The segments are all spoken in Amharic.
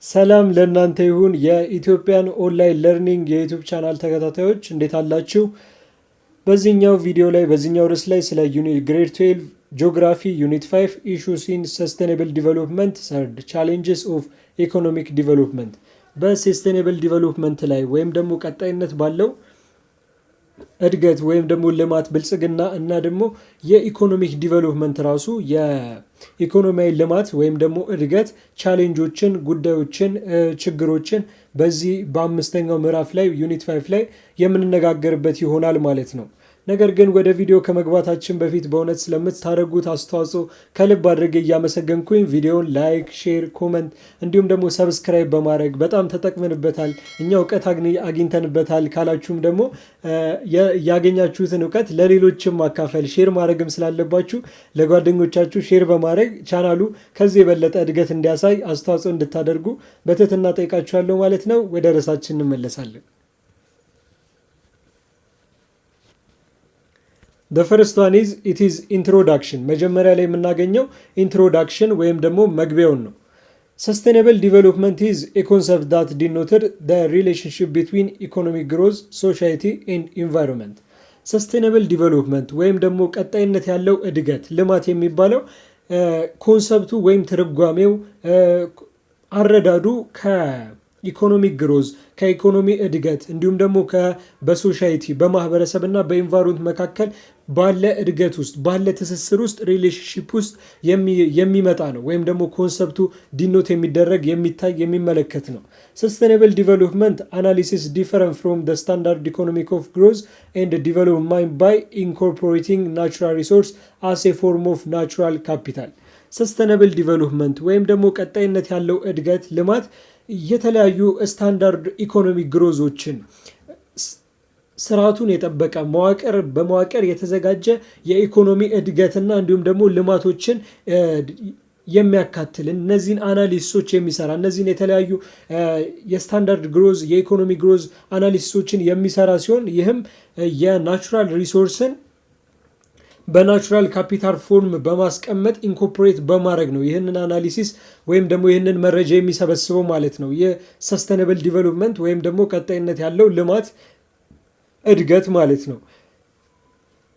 ሰላም ለእናንተ ይሁን የኢትዮጵያን ኦንላይን ለርኒንግ የዩቲዩብ ቻናል ተከታታዮች እንዴት አላችሁ? በዚህኛው ቪዲዮ ላይ በዚህኛው ርዕስ ላይ ስለ ግሬድ 12 ጂኦግራፊ ዩኒት 5 ኢሹስ ኢን ሰስቴኔብል ዲቨሎፕመንት ሰርድ ቻሌንጅስ ኦፍ ኢኮኖሚክ ዲቨሎፕመንት በሰስቴኔብል ዲቨሎፕመንት ላይ ወይም ደግሞ ቀጣይነት ባለው እድገት ወይም ደግሞ ልማት ብልጽግና እና ደግሞ የኢኮኖሚክ ዲቨሎፕመንት ራሱ የኢኮኖሚያዊ ልማት ወይም ደግሞ እድገት ቻሌንጆችን ጉዳዮችን ችግሮችን በዚህ በአምስተኛው ምዕራፍ ላይ ዩኒት 5 ላይ የምንነጋገርበት ይሆናል ማለት ነው። ነገር ግን ወደ ቪዲዮ ከመግባታችን በፊት በእውነት ስለምታደርጉት አስተዋጽኦ ከልብ አድርጌ እያመሰገንኩኝ ቪዲዮውን ላይክ፣ ሼር፣ ኮመንት እንዲሁም ደግሞ ሰብስክራይብ በማድረግ በጣም ተጠቅመንበታል እኛ እውቀት አግኝተንበታል ካላችሁም ደግሞ ያገኛችሁትን እውቀት ለሌሎችም ማካፈል ሼር ማድረግም ስላለባችሁ ለጓደኞቻችሁ ሼር በማድረግ ቻናሉ ከዚህ የበለጠ እድገት እንዲያሳይ አስተዋጽኦ እንድታደርጉ በትህትና ጠይቃችኋለሁ ማለት ነው። ወደ ርዕሳችን እንመለሳለን። The first one is it is introduction መጀመሪያ ላይ የምናገኘው introduction ወይም ደግሞ መግቢያውን ነው። Sustainable development is a concept that denoted the relationship between economic growth, society and environment. Sustainable development ወይም ደግሞ ቀጣይነት ያለው እድገት ልማት የሚባለው ኮንሰፕቱ ወይም ትርጓሜው አረዳዱ ኢኮኖሚክ ግሮዝ ከኢኮኖሚ እድገት እንዲሁም ደግሞ በሶሳይቲ በማህበረሰብ እና በኢንቫይሮንመንት መካከል ባለ እድገት ውስጥ ባለ ትስስር ውስጥ ሪሌሽንሺፕ ውስጥ የሚመጣ ነው ወይም ደግሞ ኮንሰፕቱ ዲኖት የሚደረግ የሚታይ የሚመለከት ነው። ሰስቴኔብል ዲቨሎፕመንት አናሊሲስ ዲፈረንት ፍሮም ዘ ስታንዳርድ ኢኮኖሚክ ኦፍ ግሮዝ ኤንድ ዲቨሎፕመንት ባይ ኢንኮርፖሬቲንግ ናቹራል ሪሶርስ አስ ኤ ፎርም ኦፍ ናቹራል ካፒታል። ሰስቴኔብል ዲቨሎፕመንት ወይም ደግሞ ቀጣይነት ያለው እድገት ልማት የተለያዩ ስታንዳርድ ኢኮኖሚክ ግሮዞችን ስርዓቱን የጠበቀ በመዋቅር የተዘጋጀ የኢኮኖሚ እድገትና እንዲሁም ደግሞ ልማቶችን የሚያካትል እነዚህን አናሊሲሶች የሚሰራ እነዚህን የተለያዩ የስታንዳርድ ግሮዝ የኢኮኖሚ ግሮዝ አናሊሲሶችን የሚሰራ ሲሆን ይህም የናቹራል ሪሶርስን በናቹራል ካፒታል ፎርም በማስቀመጥ ኢንኮርፖሬት በማድረግ ነው ይህንን አናሊሲስ ወይም ደግሞ ይህንን መረጃ የሚሰበስበው ማለት ነው። የሰስቴኔብል ዲቨሎፕመንት ወይም ደግሞ ቀጣይነት ያለው ልማት እድገት ማለት ነው።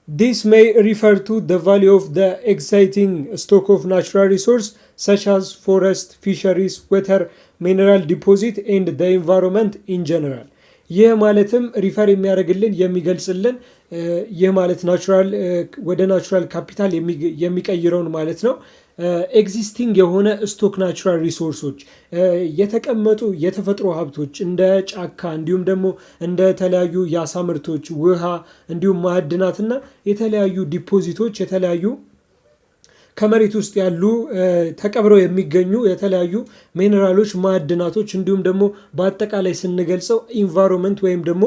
This may refer to the value of the existing stock of natural resource such as forest, fisheries, water, mineral deposit and the environment in general. ይህ ማለትም ሪፈር የሚያደርግልን የሚገልጽልን ይህ ማለት ናቹራል ወደ ናቹራል ካፒታል የሚቀይረውን ማለት ነው። ኤግዚስቲንግ የሆነ ስቶክ ናቹራል ሪሶርሶች የተቀመጡ የተፈጥሮ ሀብቶች እንደ ጫካ እንዲሁም ደግሞ እንደ ተለያዩ የአሳ ምርቶች ውሃ እንዲሁም ማዕድናትና የተለያዩ ዲፖዚቶች የተለያዩ ከመሬት ውስጥ ያሉ ተቀብረው የሚገኙ የተለያዩ ሚነራሎች ማዕድናቶች እንዲሁም ደግሞ በአጠቃላይ ስንገልጸው ኢንቫይሮንመንት ወይም ደግሞ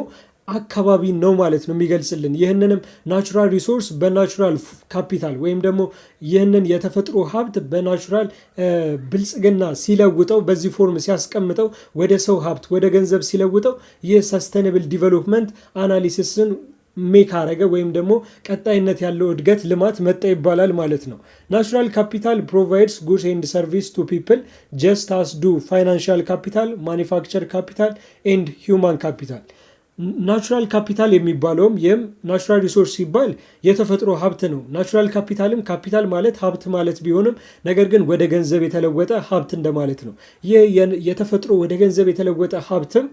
አካባቢ ነው ማለት ነው የሚገልጽልን። ይህንንም ናቹራል ሪሶርስ በናቹራል ካፒታል ወይም ደግሞ ይህንን የተፈጥሮ ሀብት በናቹራል ብልጽግና ሲለውጠው በዚህ ፎርም ሲያስቀምጠው ወደ ሰው ሀብት ወደ ገንዘብ ሲለውጠው ይህ ሰስቴኔብል ዲቨሎፕመንት አናሊሲስን ሜክ አረገ ወይም ደግሞ ቀጣይነት ያለው እድገት ልማት መጣ ይባላል ማለት ነው። ናቹራል ካፒታል ፕሮቫይድስ ጉድስ ኤንድ ሰርቪስ ቱ ፒፕል ጀስት አስ ዱ ፋይናንሻል ካፒታል ማኒፋክቸር ካፒታል ኤንድ ሂውማን ካፒታል። ናቹራል ካፒታል የሚባለውም ይህም ናቹራል ሪሶርስ ሲባል የተፈጥሮ ሀብት ነው። ናቹራል ካፒታልም ካፒታል ማለት ሀብት ማለት ቢሆንም ነገር ግን ወደ ገንዘብ የተለወጠ ሀብት እንደማለት ነው። ይህ የተፈጥሮ ወደ ገንዘብ የተለወጠ ሀብትም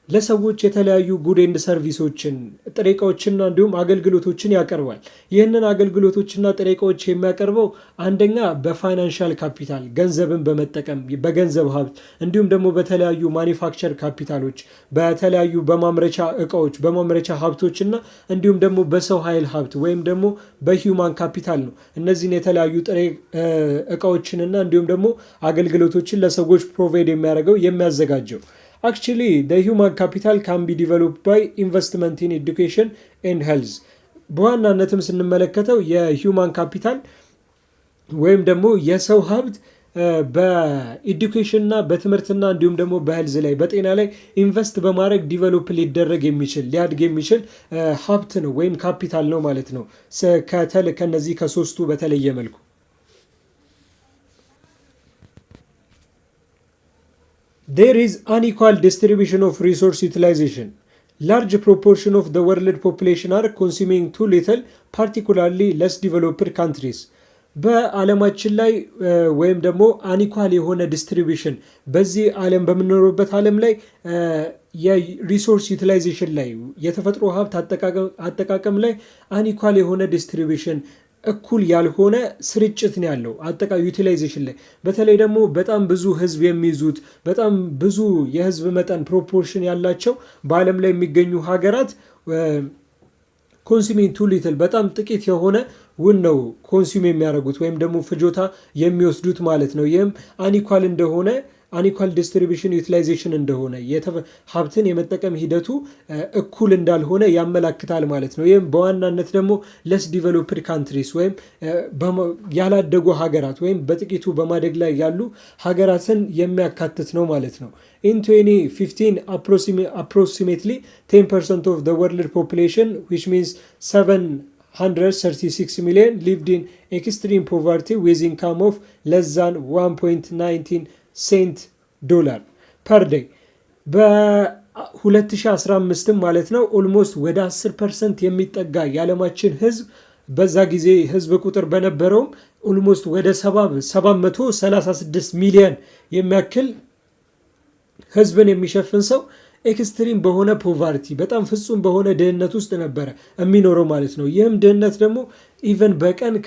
ለሰዎች የተለያዩ ጉድ ኤንድ ሰርቪሶችን ጥሬ ዕቃዎችና እንዲሁም አገልግሎቶችን ያቀርባል። ይህንን አገልግሎቶችና ጥሬ ዕቃዎች የሚያቀርበው አንደኛ በፋይናንሻል ካፒታል ገንዘብን በመጠቀም በገንዘብ ሀብት እንዲሁም ደግሞ በተለያዩ ማኒፋክቸር ካፒታሎች በተለያዩ በማምረቻ ዕቃዎች በማምረቻ ሀብቶችና እንዲሁም ደግሞ በሰው ኃይል ሀብት ወይም ደግሞ በሂውማን ካፒታል ነው። እነዚህን የተለያዩ ጥሬ ዕቃዎችንና እንዲሁም ደግሞ አገልግሎቶችን ለሰዎች ፕሮቫይድ የሚያደርገው የሚያዘጋጀው። Actually, the human capital can be developed by investment in education and health. በዋናነትም ስንመለከተው የሂውማን ካፒታል ወይም ደግሞ የሰው ሀብት በኤዱኬሽን እና በትምህርትና እንዲሁም ደግሞ በሄልዝ ላይ በጤና ላይ ኢንቨስት በማድረግ ዲቨሎፕ ሊደረግ የሚችል ሊያድግ የሚችል ሀብት ነው ወይም ካፒታል ነው ማለት ነው። ከነዚህ ከሶስቱ በተለየ መልኩ there is unequal distribution of resource utilization. Large proportion of the world population are consuming too little, particularly less developed countries. በዓለማችን ላይ ወይም ደግሞ አንኢኳል የሆነ ዲስትሪቢዩሽን በዚህ ዓለም በምንኖርበት ዓለም ላይ የሪሶርስ ዩቲላይዜሽን ላይ የተፈጥሮ ሀብት አጠቃቀም ላይ አንኢኳል የሆነ ዲስትሪቢዩሽን እኩል ያልሆነ ስርጭት ነው ያለው አጠቃላይ ዩቲላይዜሽን ላይ። በተለይ ደግሞ በጣም ብዙ ህዝብ የሚይዙት በጣም ብዙ የህዝብ መጠን ፕሮፖርሽን ያላቸው በዓለም ላይ የሚገኙ ሀገራት ኮንሱሚንግ ቱ ሊትል በጣም ጥቂት የሆነ ውን ነው ኮንሱም የሚያደርጉት ወይም ደግሞ ፍጆታ የሚወስዱት ማለት ነው። ይህም አንኢኳል እንደሆነ አንኢኳል ዲስትሪቢዩሽን ዩቲላይዜሽን እንደሆነ ሀብትን የመጠቀም ሂደቱ እኩል እንዳልሆነ ያመላክታል ማለት ነው። ይህም በዋናነት ደግሞ ለስ ዲቨሎፕድ ካንትሪስ ወይም ያላደጉ ሀገራት ወይም በጥቂቱ በማደግ ላይ ያሉ ሀገራትን የሚያካትት ነው ማለት ነው። In 2015 approximately 10% of the world population, which means 736 million, lived in extreme poverty with income of less than 1.19 cent dollar per day. በ2015 ማለት ነው ኦልሞስት ወደ 10% የሚጠጋ የዓለማችን ህዝብ በዛ ጊዜ ህዝብ ቁጥር በነበረውም ኦልሞስት ወደ 736 ሚሊዮን የሚያክል ህዝብን የሚሸፍን ሰው ኤክስትሪም በሆነ ፖቨርቲ በጣም ፍጹም በሆነ ድህነት ውስጥ ነበረ የሚኖረው ማለት ነው። ይህም ድህነት ደግሞ ኢቨን በቀን $1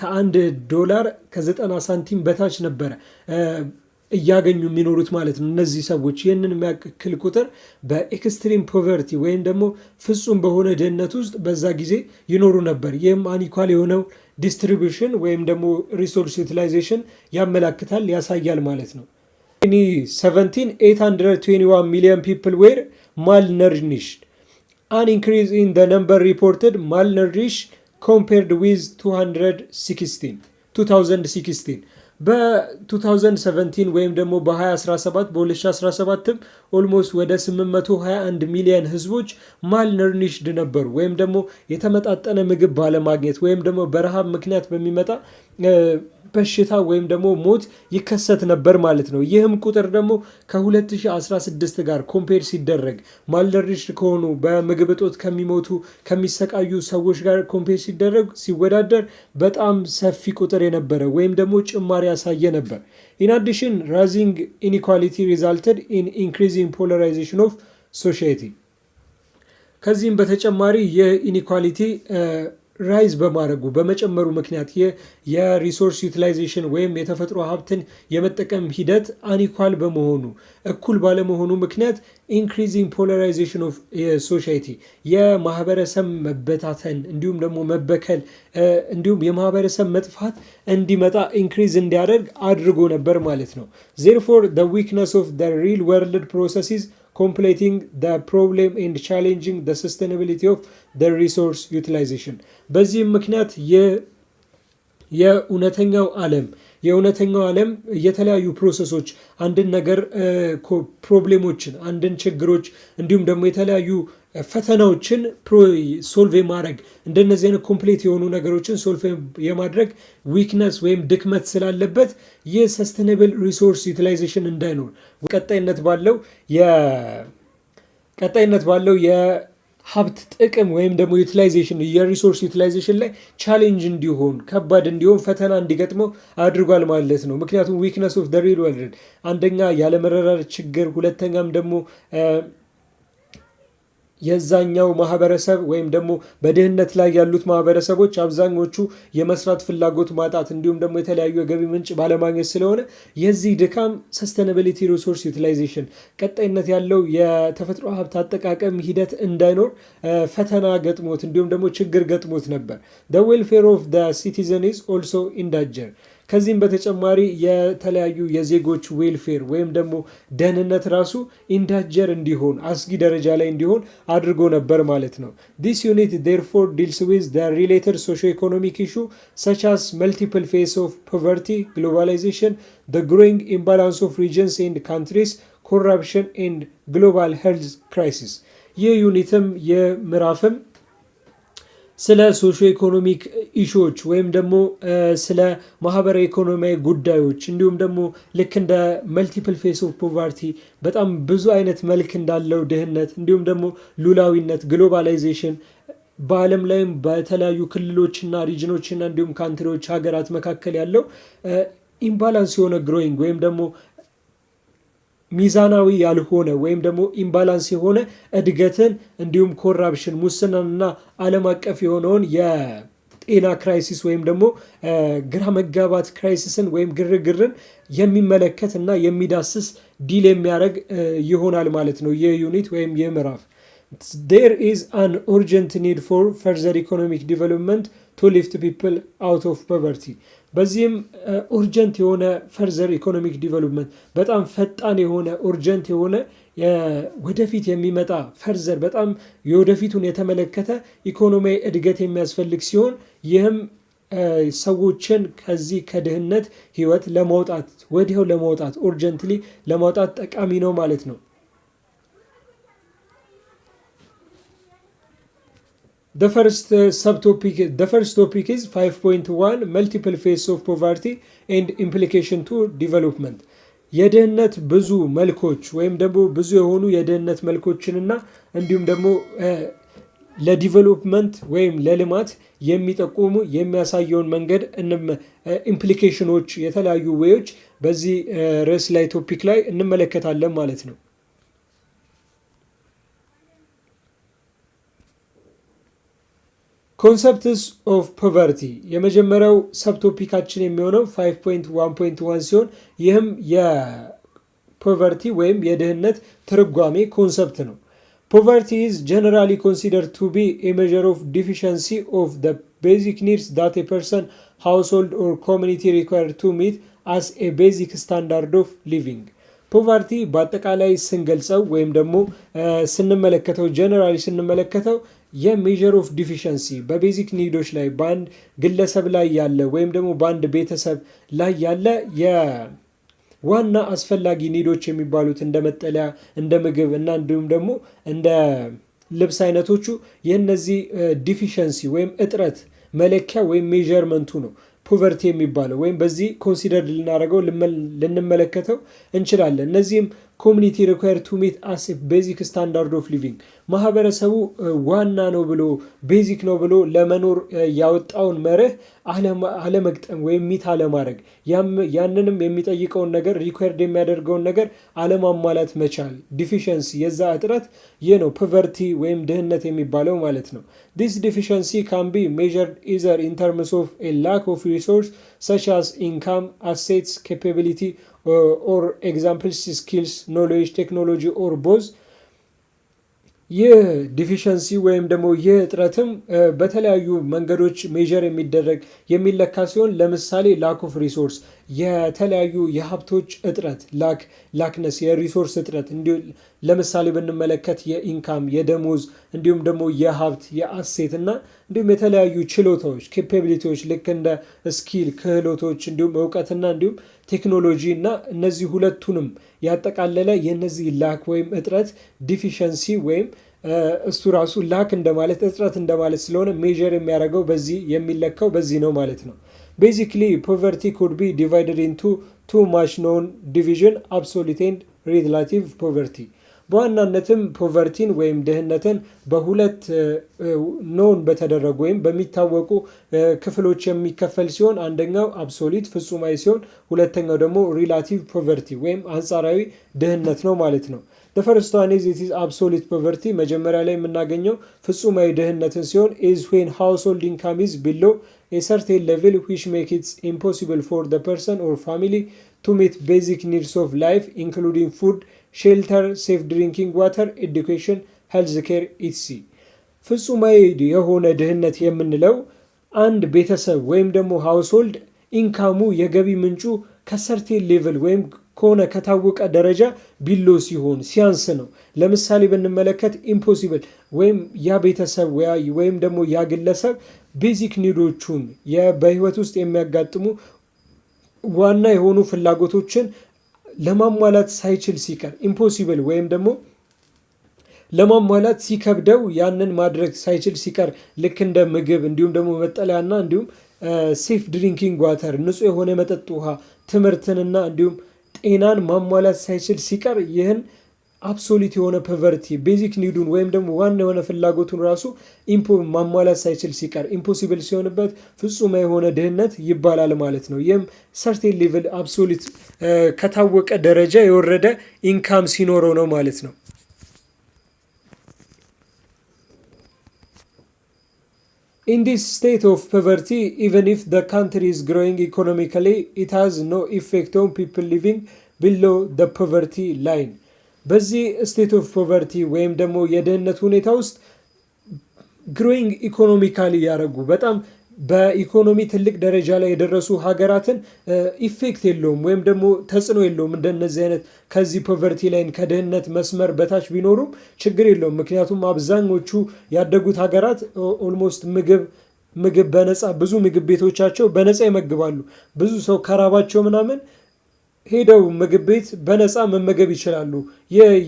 ከ90 ሳንቲም በታች ነበረ እያገኙ የሚኖሩት ማለት ነው። እነዚህ ሰዎች ይህንን የሚያክል ቁጥር በኤክስትሪም ፖቨርቲ ወይም ደግሞ ፍጹም በሆነ ድህነት ውስጥ በዛ ጊዜ ይኖሩ ነበር። ይህም አንኢኳል የሆነው ዲስትሪቢዩሽን ወይም ደግሞ ሪሶርስ ዩቲላይዜሽን ያመላክታል ያሳያል ማለት ነው። 2017 821 million people were malnourished, an increase in the number reported malnourished compared with 2016 በ2017 ወይም ደግሞ በ2017 ኦልሞስት ወደ 821 ሚሊዮን ህዝቦች ማልነርኒሽድ ነበሩ ወይም ደግሞ የተመጣጠነ ምግብ ባለማግኘት ወይም ደግሞ በረሃብ ምክንያት በሚመጣ በሽታ ወይም ደግሞ ሞት ይከሰት ነበር ማለት ነው። ይህም ቁጥር ደግሞ ከ2016 ጋር ኮምፔር ሲደረግ ማልነርኒሽድ ከሆኑ በምግብ እጦት ከሚሞቱ ከሚሰቃዩ ሰዎች ጋር ኮምፔር ሲወዳደር በጣም ሰፊ ቁጥር የነበረ ወይም ደግሞ ጭማሪ ያሳየ ነበር። In addition, rising inequality resulted in increasing polarization of society. ከዚህም በተጨማሪ የኢኒኳሊቲ ራይዝ በማድረጉ በመጨመሩ ምክንያት የሪሶርስ ዩቲላይዜሽን ወይም የተፈጥሮ ሀብትን የመጠቀም ሂደት አንኢኳል በመሆኑ እኩል ባለመሆኑ ምክንያት ኢንክሪዚንግ ፖላራይዜሽን ኦፍ ሶሳይቲ የማህበረሰብ መበታተን እንዲሁም ደግሞ መበከል እንዲሁም የማህበረሰብ መጥፋት እንዲመጣ ኢንክሪዝ እንዲያደርግ አድርጎ ነበር ማለት ነው። therefore the weakness of the real world processes completing the problem and challenging the sustainability of the resource utilization. በዚህም ምክንያት የእውነተኛው ዓለም የተለያዩ ፕሮሰሶች አንድን ነገር ፕሮብሌሞችን አንድን ችግሮች እንዲሁም ደግሞ የተለያዩ ፈተናዎችን ሶልቭ የማድረግ እንደነዚህ አይነት ኮምፕሌት የሆኑ ነገሮችን ሶልቭ የማድረግ ዊክነስ ወይም ድክመት ስላለበት ይህ ሰስቴኔብል ሪሶርስ ዩቲላይዜሽን እንዳይኖር ቀጣይነት ባለው የሀብት ጥቅም ወይም ደግሞ ዩቲላይዜሽን የሪሶርስ ዩቲላይዜሽን ላይ ቻሌንጅ እንዲሆን ከባድ እንዲሆን ፈተና እንዲገጥመው አድርጓል ማለት ነው። ምክንያቱም ዊክነስ ኦፍ ዘ ሪል ወርልድ አንደኛ ያለመረዳት ችግር፣ ሁለተኛም ደግሞ የዛኛው ማህበረሰብ ወይም ደግሞ በድህነት ላይ ያሉት ማህበረሰቦች አብዛኞቹ የመስራት ፍላጎት ማጣት እንዲሁም ደግሞ የተለያዩ የገቢ ምንጭ ባለማግኘት ስለሆነ የዚህ ድካም ሰስቴናቢሊቲ ሪሶርስ ዩቲላይዜሽን ቀጣይነት ያለው የተፈጥሮ ሀብት አጠቃቀም ሂደት እንዳይኖር ፈተና ገጥሞት እንዲሁም ደግሞ ችግር ገጥሞት ነበር። the welfare of the citizen is also in danger. ከዚህም በተጨማሪ የተለያዩ የዜጎች ዌልፌር ወይም ደግሞ ደህንነት ራሱ ኢንዳንጀር እንዲሆን አስጊ ደረጃ ላይ እንዲሆን አድርጎ ነበር ማለት ነው። This unit therefore deals with the related socio-economic issue such as multiple phases of poverty, globalization, the growing imbalance of regions and countries, corruption and global health crisis. ይህ ዩኒትም የምዕራፍም ስለ ሶሾ ኢኮኖሚክ ኢሹዎች ወይም ደግሞ ስለ ማህበራዊ ኢኮኖሚያዊ ጉዳዮች እንዲሁም ደግሞ ልክ እንደ መልቲፕል ፌስ ኦፍ ፖቨርቲ በጣም ብዙ አይነት መልክ እንዳለው ድህነት እንዲሁም ደግሞ ሉላዊነት ግሎባላይዜሽን በዓለም ላይም በተለያዩ ክልሎችና ሪጅኖችና እንዲሁም ካንትሪዎች ሀገራት መካከል ያለው ኢምባላንስ የሆነ ግሮይንግ ወይም ደግሞ ሚዛናዊ ያልሆነ ወይም ደግሞ ኢምባላንስ የሆነ እድገትን እንዲሁም ኮራፕሽን ሙስናንና ዓለም አቀፍ የሆነውን የጤና ክራይሲስ ወይም ደግሞ ግራ መጋባት ክራይሲስን ወይም ግርግርን የሚመለከት እና የሚዳስስ ዲል የሚያደርግ ይሆናል ማለት ነው ይህ ዩኒት ወይም ይህ ምዕራፍ። There is an urgent need for further economic development to lift people out of poverty. በዚህም ኡርጀንት የሆነ ፈርዘር ኢኮኖሚክ ዲቨሎፕመንት በጣም ፈጣን የሆነ ኡርጀንት የሆነ ወደፊት የሚመጣ ፈርዘር በጣም የወደፊቱን የተመለከተ ኢኮኖሚያዊ እድገት የሚያስፈልግ ሲሆን ይህም ሰዎችን ከዚህ ከድህነት ህይወት ለማውጣት ወዲያው ለማውጣት ኡርጀንትሊ ለማውጣት ጠቃሚ ነው ማለት ነው። The first topic is 5.1 multiple phases of poverty and implication to development. የድህነት ብዙ መልኮች ወይም ደግሞ ብዙ የሆኑ የድህነት መልኮችንና እንዲሁም ደግሞ ለዲቨሎፕመንት ወይም ለልማት የሚጠቁሙ የሚያሳየውን መንገድ ኢምፕሊኬሽኖች የተለያዩ ዌዮች በዚህ ርዕስ ላይ ቶፒክ ላይ እንመለከታለን ማለት ነው። ኮንሰፕትስ ኦፍ ፖቨርቲ የመጀመሪያው ሰብቶፒካችን የሚሆነው 5.1.1 ሲሆን ይህም የፖቨርቲ ወይም የድህነት ትርጓሜ ኮንሰፕት ነው። ፖቨርቲ is generally considered to be a measure of deficiency of the basic needs that a person, household or community require to meet as a basic standard of living. ፖቨርቲ በአጠቃላይ ስንገልጸው ወይም ደግሞ ስንመለከተው ጀነራሊ ስንመለከተው የሜዥር ኦፍ ዲፊሸንሲ በቤዚክ ኒዶች ላይ በአንድ ግለሰብ ላይ ያለ ወይም ደግሞ በአንድ ቤተሰብ ላይ ያለ የዋና አስፈላጊ ኒዶች የሚባሉት እንደ መጠለያ እንደ ምግብ እና እንዲሁም ደግሞ እንደ ልብስ አይነቶቹ የእነዚህ ዲፊሸንሲ ወይም እጥረት መለኪያ ወይም ሜዥርመንቱ ነው ፖቨርቲ የሚባለው ወይም በዚህ ኮንሲደር ልናደርገው ልንመለከተው እንችላለን። እነዚህም ኮሚኒቲ ሪኳየር ቱ ሚት አስ ቤዚክ ስታንዳርድ ኦፍ ሊቪንግ ማህበረሰቡ ዋና ነው ብሎ ቤዚክ ነው ብሎ ለመኖር ያወጣውን መርህ አለመግጠም ወይም ሚት አለማድረግ ያንንም የሚጠይቀውን ነገር ሪኳየርድ የሚያደርገውን ነገር አለማሟላት መቻል ዲፊሸንሲ የዛ እጥረት ይህ ነው ፖቨርቲ ወይም ድህነት የሚባለው ማለት ነው። This deficiency can be measured either in terms of a lack of resource such as income, assets, capability or examples, skills, knowledge, technology or both. ይህ ዲፊሸንሲ ወይም ደግሞ ይህ እጥረትም በተለያዩ መንገዶች ሜዥር የሚደረግ የሚለካ ሲሆን ለምሳሌ ላክ ኦፍ ሪሶርስ የተለያዩ የሀብቶች እጥረት ላክነስ የሪሶርስ እጥረት እንዲሁ ለምሳሌ ብንመለከት የኢንካም የደሞዝ እንዲሁም ደግሞ የሀብት የአሴት እና እንዲሁም የተለያዩ ችሎታዎች ኬፓቢሊቲዎች ልክ እንደ ስኪል ክህሎቶች እንዲሁም እውቀትና እንዲሁም ቴክኖሎጂ እና እነዚህ ሁለቱንም ያጠቃለለ የነዚህ ላክ ወይም እጥረት ዲፊሸንሲ ወይም እሱ ራሱ ላክ እንደማለት እጥረት እንደማለት ስለሆነ ሜዥር የሚያደርገው በዚህ የሚለካው በዚህ ነው ማለት ነው። ቤዚክሊ ፖቨርቲ ኩድ ቢ ዲቫይድድ ኢንቱ ቱ ማች ኖን ዲቪዥን አብሶሉት ኤንድ ሪላቲቭ ፖቨርቲ በዋናነትም ፖቨርቲን ወይም ድህነትን በሁለት ኖን በተደረጉ ወይም በሚታወቁ ክፍሎች የሚከፈል ሲሆን አንደኛው አብሶሉት ፍጹማዊ ሲሆን ሁለተኛው ደግሞ ሪላቲቭ ፖቨርቲ ወይም አንጻራዊ ድህነት ነው ማለት ነው። The first one is it is absolute poverty መጀመሪያ ላይ የምናገኘው ፍጹማዊ ድህነትን ሲሆን is when household income is below a certain level which makes it impossible for the person or family to meet basic needs of life including food, shelter, safe drinking water, education, health care etc. ፍጹማዊ የሆነ ድህነት የምንለው አንድ ቤተሰብ ወይም ደግሞ ሃውስሆልድ ኢንካሙ የገቢ ምንጩ ከሰርቴን ሌቭል ወይም ከሆነ ከታወቀ ደረጃ ቢሎ ሲሆን ሲያንስ ነው። ለምሳሌ ብንመለከት ኢምፖሲብል ወይም ያ ቤተሰብ ወይም ደግሞ ያ ግለሰብ ቤዚክ ኒዶቹን በህይወት ውስጥ የሚያጋጥሙ ዋና የሆኑ ፍላጎቶችን ለማሟላት ሳይችል ሲቀር ኢምፖሲብል ወይም ደግሞ ለማሟላት ሲከብደው ያንን ማድረግ ሳይችል ሲቀር ልክ እንደ ምግብ እንዲሁም ደግሞ መጠለያና እንዲሁም ሴፍ ድሪንኪንግ ዋተር ንጹህ የሆነ የመጠጥ ውሃ ትምህርትንና እንዲሁም ጤናን ማሟላት ሳይችል ሲቀር ይህን አብሶሉት የሆነ ፖቨርቲ ቤዚክ ኒዱን ወይም ደግሞ ዋና የሆነ ፍላጎቱን ራሱ ማሟላት ሳይችል ሲቀር ኢምፖሲብል ሲሆንበት ፍጹም የሆነ ድህነት ይባላል ማለት ነው። ይህም ሰርቴን ሌቭል አብሶሉት ከታወቀ ደረጃ የወረደ ኢንካም ሲኖረው ነው ማለት ነው። In this state of poverty, even if the country is growing economically, it has no effect on people living below the poverty line. በዚህ ስቴት ኦፍ ፖቨርቲ ወይም ደግሞ የድህነት ሁኔታ ውስጥ ግሮዊንግ ኢኮኖሚካሊ ያደረጉ በጣም በኢኮኖሚ ትልቅ ደረጃ ላይ የደረሱ ሀገራትን ኢፌክት የለውም ወይም ደግሞ ተጽዕኖ የለውም። እንደነዚህ አይነት ከዚህ ፖቨርቲ ላይን ከድህነት መስመር በታች ቢኖሩም ችግር የለውም። ምክንያቱም አብዛኞቹ ያደጉት ሀገራት ኦልሞስት ምግብ በነፃ ብዙ ምግብ ቤቶቻቸው በነፃ ይመግባሉ። ብዙ ሰው ከራባቸው ምናምን ሄደው ምግብ ቤት በነፃ መመገብ ይችላሉ።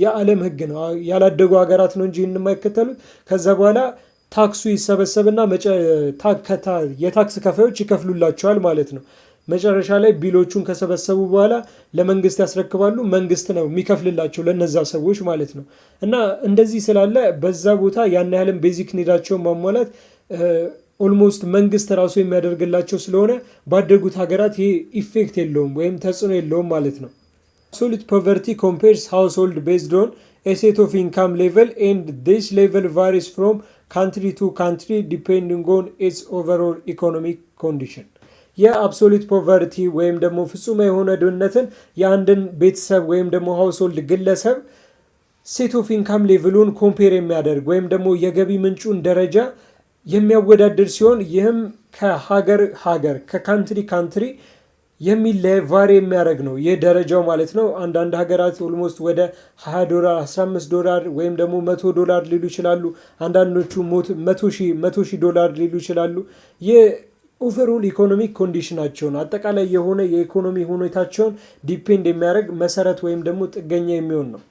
የዓለም ሕግ ነው። ያላደጉ ሀገራት ነው እንጂ የማይከተሉት። ከዛ በኋላ ታክሱ ይሰበሰብና የታክስ ከፋዮች ይከፍሉላቸዋል ማለት ነው። መጨረሻ ላይ ቢሎቹን ከሰበሰቡ በኋላ ለመንግስት ያስረክባሉ። መንግስት ነው የሚከፍልላቸው ለነዛ ሰዎች ማለት ነው። እና እንደዚህ ስላለ በዛ ቦታ ያን ያህልም ቤዚክ ኒዳቸውን ማሟላት ኦልሞስት መንግስት ራሱ የሚያደርግላቸው ስለሆነ ባደጉት ሀገራት ይሄ ኢፌክት የለውም ወይም ተጽዕኖ የለውም ማለት ነው። አብሶሉት ፖቨርቲ ኮምፔርስ ሃውስሆልድ ቤዝድ ኦን a set of income level and this level varies from country to country depending on its overall economic condition. የአብሶሉት ፖቨርቲ ወይም ደግሞ ፍጹም የሆነ ድህነትን የአንድን ቤተሰብ ወይም ደግሞ ሃውስሆልድ ግለሰብ ሴት ኦፍ ኢንካም ሌቭሉን ኮምፔር የሚያደርግ ወይም ደግሞ የገቢ ምንጩን ደረጃ የሚያወዳድር ሲሆን ይህም ከሀገር ከካንትሪ የሚለይ ቫሪ የሚያደርግ ነው። ይህ ደረጃው ማለት ነው። አንዳንድ ሀገራት ኦልሞስት ወደ $20 $15 ወይም ደግሞ $100 ሊሉ ይችላሉ። አንዳንዶቹ $100,000 ሊሉ ይችላሉ። ይህ ኦቨርኦል ኢኮኖሚክ ኮንዲሽናቸውን አጠቃላይ የሆነ የኢኮኖሚ ሁኔታቸውን ዲፔንድ የሚያደርግ መሰረት ወይም ደግሞ ጥገኛ የሚሆን ነው።